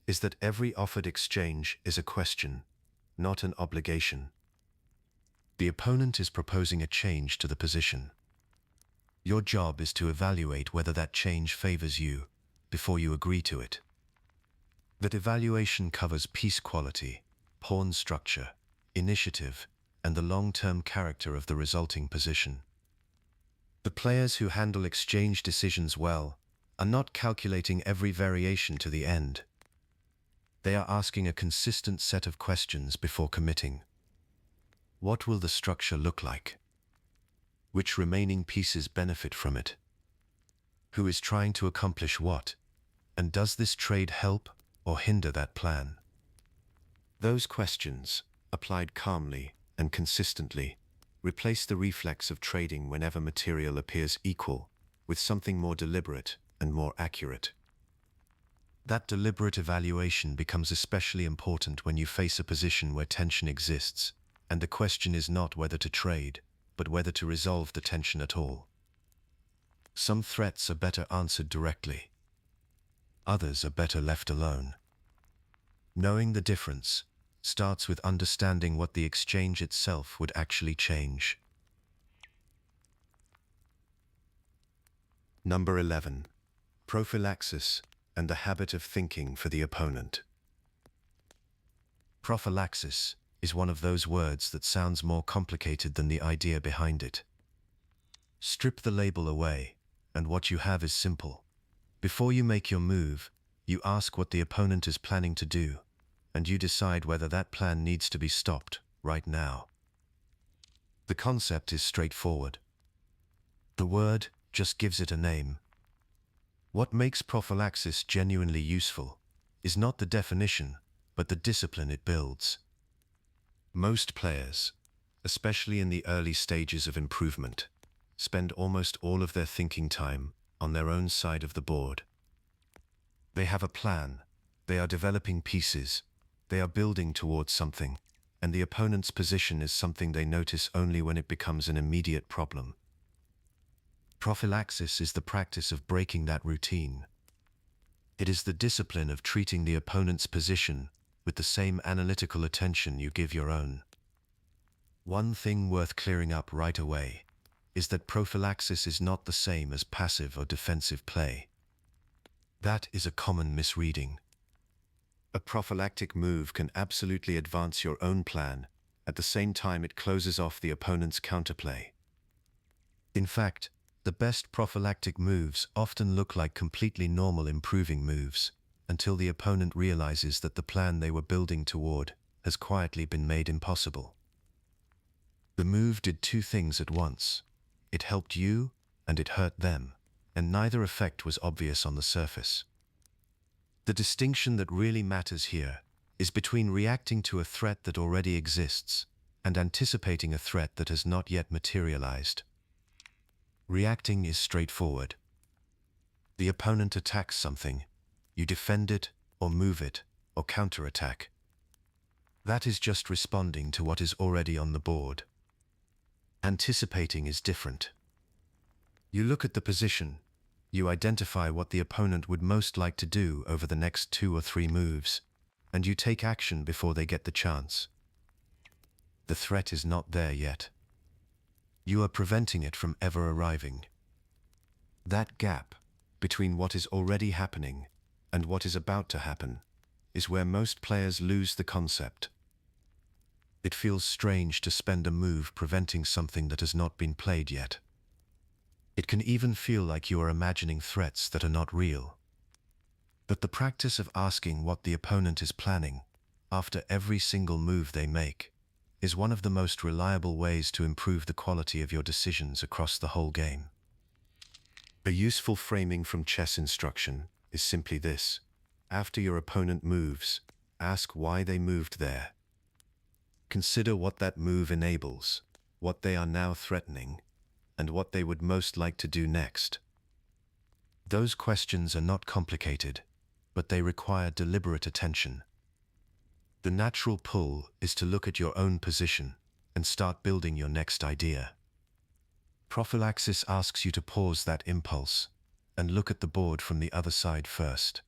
is that every offered exchange is a question, not an obligation. The opponent is proposing a change to the position. Your job is to evaluate whether that change favors you before you agree to it. That evaluation covers piece quality, pawn structure, initiative, and the long-term character of the resulting position. The players who handle exchange decisions well are not calculating every variation to the end. They are asking a consistent set of questions before committing. What will the structure look like? Which remaining pieces benefit from it? Who is trying to accomplish what? And does this trade help or hinder that plan? Those questions, applied calmly and consistently, replace the reflex of trading whenever material appears equal with something more deliberate and more accurate. That deliberate evaluation becomes especially important when you face a position where tension exists, and the question is not whether to trade, but whether to resolve the tension at all. Some threats are better answered directly. Others are better left alone. Knowing the difference starts with understanding what the exchange itself would actually change. Number 11. Prophylaxis and the habit of thinking for the opponent. Prophylaxis is one of those words that sounds more complicated than the idea behind it. Strip the label away, and what you have is simple. Before you make your move, you ask what the opponent is planning to do, and you decide whether that plan needs to be stopped right now. The concept is straightforward. The word just gives it a name. What makes prophylaxis genuinely useful is not the definition, but the discipline it builds. Most players, especially in the early stages of improvement, spend almost all of their thinking time on their own side of the board. They have a plan, they are developing pieces, they are building towards something, and the opponent's position is something they notice only when it becomes an immediate problem. Prophylaxis is the practice of breaking that routine. It is the discipline of treating the opponent's position with the same analytical attention you give your own. One thing worth clearing up right away is that prophylaxis is not the same as passive or defensive play. That is a common misreading. A prophylactic move can absolutely advance your own plan, at the same time it closes off the opponent's counterplay. In fact, the best prophylactic moves often look like completely normal improving moves, until the opponent realizes that the plan they were building toward has quietly been made impossible. The move did two things at once. It helped you, and it hurt them, and neither effect was obvious on the surface. The distinction that really matters here is between reacting to a threat that already exists and anticipating a threat that has not yet materialized. Reacting is straightforward. The opponent attacks something. You defend it, or move it, or counterattack. That is just responding to what is already on the board. Anticipating is different. You look at the position. You identify what the opponent would most like to do over the next 2 or 3 moves, and you take action before they get the chance. The threat is not there yet. You are preventing it from ever arriving. That gap between what is already happening and what is about to happen is where most players lose the concept. It feels strange to spend a move preventing something that has not been played yet. It can even feel like you are imagining threats that are not real. But the practice of asking what the opponent is planning after every single move they make is one of the most reliable ways to improve the quality of your decisions across the whole game. A useful framing from chess instruction is simply this: after your opponent moves, ask why they moved there. Consider what that move enables, what they are now threatening, and what they would most like to do next. Those questions are not complicated, but they require deliberate attention. The natural pull is to look at your own position and start building your next idea. Prophylaxis asks you to pause that impulse and look at the board from the other side first.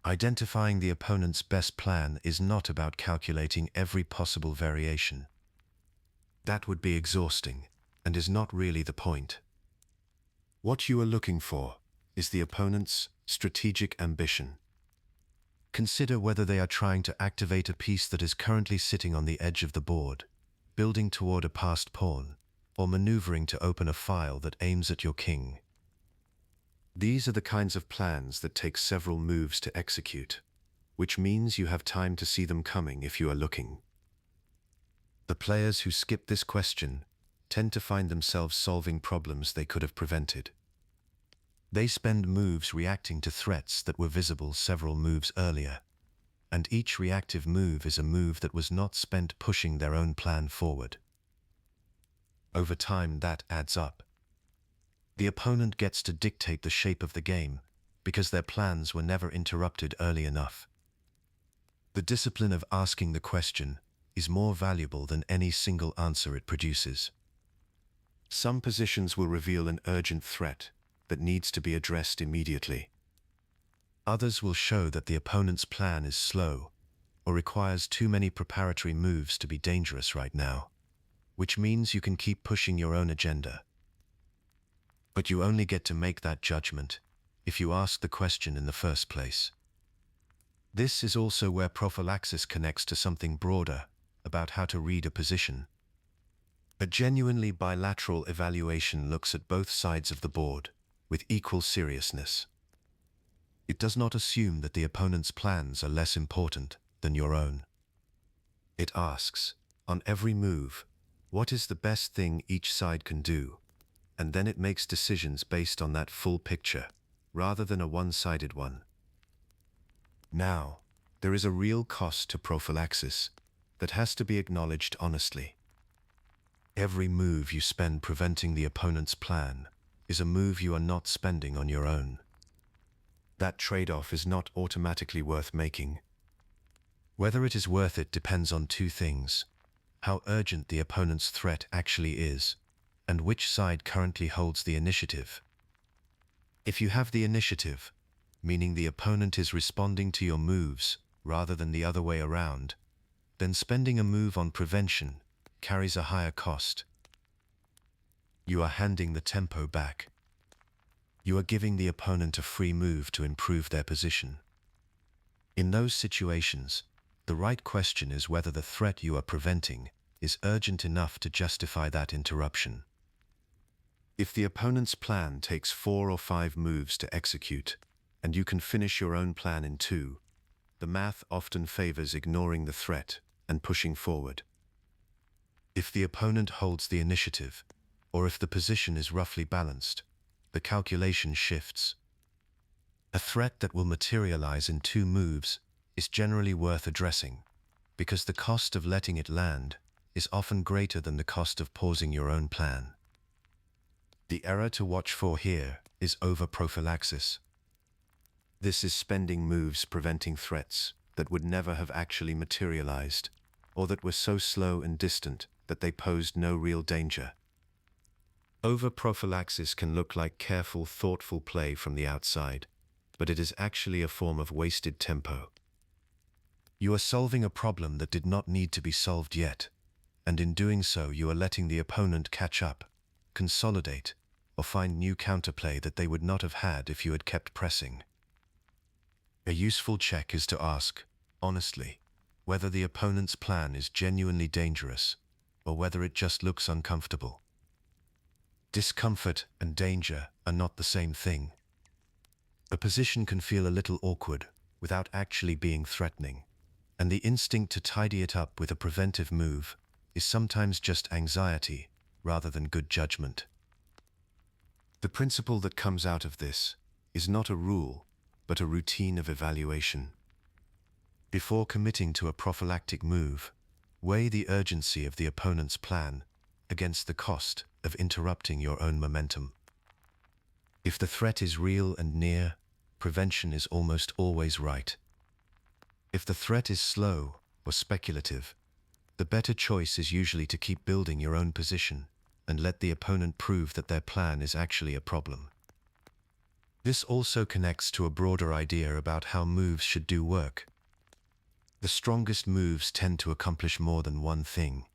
Identifying the opponent's best plan is not about calculating every possible variation. That would be exhausting and is not really the point. What you are looking for is the opponent's strategic ambition. Consider whether they are trying to activate a piece that is currently sitting on the edge of the board, building toward a passed pawn, or maneuvering to open a file that aims at your king. These are the kinds of plans that take several moves to execute, which means you have time to see them coming if you are looking. The players who skip this question tend to find themselves solving problems they could have prevented. They spend moves reacting to threats that were visible several moves earlier, and each reactive move is a move that was not spent pushing their own plan forward. Over time, that adds up. The opponent gets to dictate the shape of the game because their plans were never interrupted early enough. The discipline of asking the question is more valuable than any single answer it produces. Some positions will reveal an urgent threat that needs to be addressed immediately. Others will show that the opponent's plan is slow or requires too many preparatory moves to be dangerous right now, which means you can keep pushing your own agenda. But you only get to make that judgment if you ask the question in the first place. This is also where prophylaxis connects to something broader about how to read a position. A genuinely bilateral evaluation looks at both sides of the board with equal seriousness. It does not assume that the opponent's plans are less important than your own. It asks, on every move, what is the best thing each side can do? And then it makes decisions based on that full picture, rather than a one-sided one. Now, there is a real cost to prophylaxis that has to be acknowledged honestly. Every move you spend preventing the opponent's plan is a move you are not spending on your own. That trade-off is not automatically worth making. Whether it is worth it depends on two things: how urgent the opponent's threat actually is, and which side currently holds the initiative. If you have the initiative, meaning the opponent is responding to your moves rather than the other way around, then spending a move on prevention carries a higher cost. You are handing the tempo back. You are giving the opponent a free move to improve their position. In those situations, the right question is whether the threat you are preventing is urgent enough to justify that interruption. If the opponent's plan takes 4 or 5 moves to execute, and you can finish your own plan in 2, the math often favors ignoring the threat and pushing forward. If the opponent holds the initiative, or if the position is roughly balanced, the calculation shifts. A threat that will materialize in 2 moves is generally worth addressing, because the cost of letting it land is often greater than the cost of pausing your own plan. The error to watch for here is overprophylaxis. This is spending moves preventing threats that would never have actually materialized, or that were so slow and distant that they posed no real danger. Overprophylaxis can look like careful, thoughtful play from the outside, but it is actually a form of wasted tempo. You are solving a problem that did not need to be solved yet, and in doing so you are letting the opponent catch up, consolidate, or find new counterplay that they would not have had if you had kept pressing. A useful check is to ask, honestly, whether the opponent's plan is genuinely dangerous or whether it just looks uncomfortable. Discomfort and danger are not the same thing. A position can feel a little awkward without actually being threatening, and the instinct to tidy it up with a preventive move is sometimes just anxiety rather than good judgment. The principle that comes out of this is not a rule, but a routine of evaluation. Before committing to a prophylactic move, weigh the urgency of the opponent's plan against the cost of interrupting your own momentum. If the threat is real and near, prevention is almost always right. If the threat is slow or speculative, the better choice is usually to keep building your own position and let the opponent prove that their plan is actually a problem. This also connects to a broader idea about how moves should do work. The strongest moves tend to accomplish more than one thing.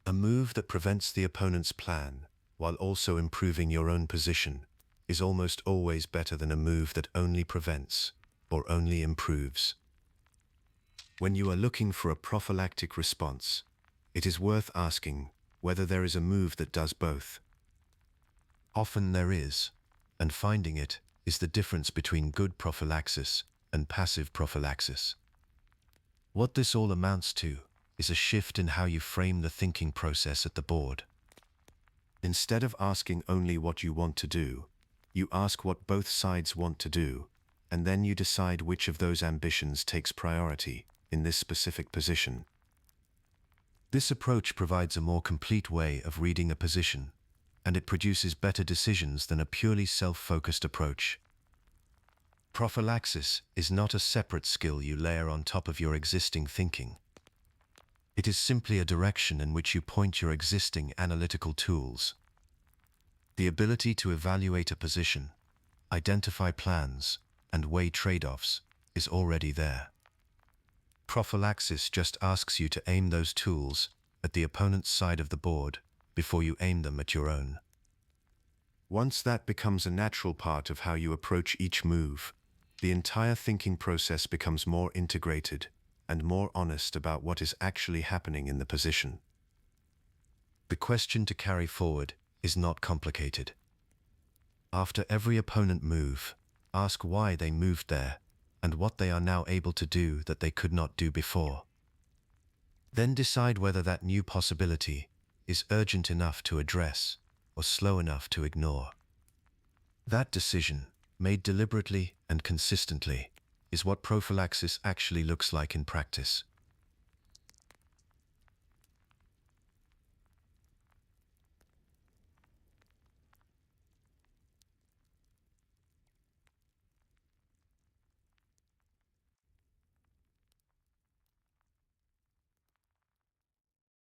A move that prevents the opponent's plan while also improving your own position is almost always better than a move that only prevents or only improves. When you are looking for a prophylactic response, it is worth asking whether there is a move that does both. Often there is, and finding it is the difference between good prophylaxis and passive prophylaxis. What this all amounts to is a shift in how you frame the thinking process at the board. Instead of asking only what you want to do, you ask what both sides want to do, and then you decide which of those ambitions takes priority in this specific position. This approach provides a more complete way of reading a position, and it produces better decisions than a purely self-focused approach. Prophylaxis is not a separate skill you layer on top of your existing thinking. It is simply a direction in which you point your existing analytical tools. The ability to evaluate a position, identify plans, and weigh trade-offs is already there. Prophylaxis just asks you to aim those tools at the opponent's side of the board before you aim them at your own. Once that becomes a natural part of how you approach each move, the entire thinking process becomes more integrated and more honest about what is actually happening in the position. The question to carry forward is not complicated. After every opponent move, ask why they moved there and what they are now able to do that they could not do before. Then decide whether that new possibility is urgent enough to address or slow enough to ignore. That decision, made deliberately and consistently, is what prophylaxis actually looks like in practice.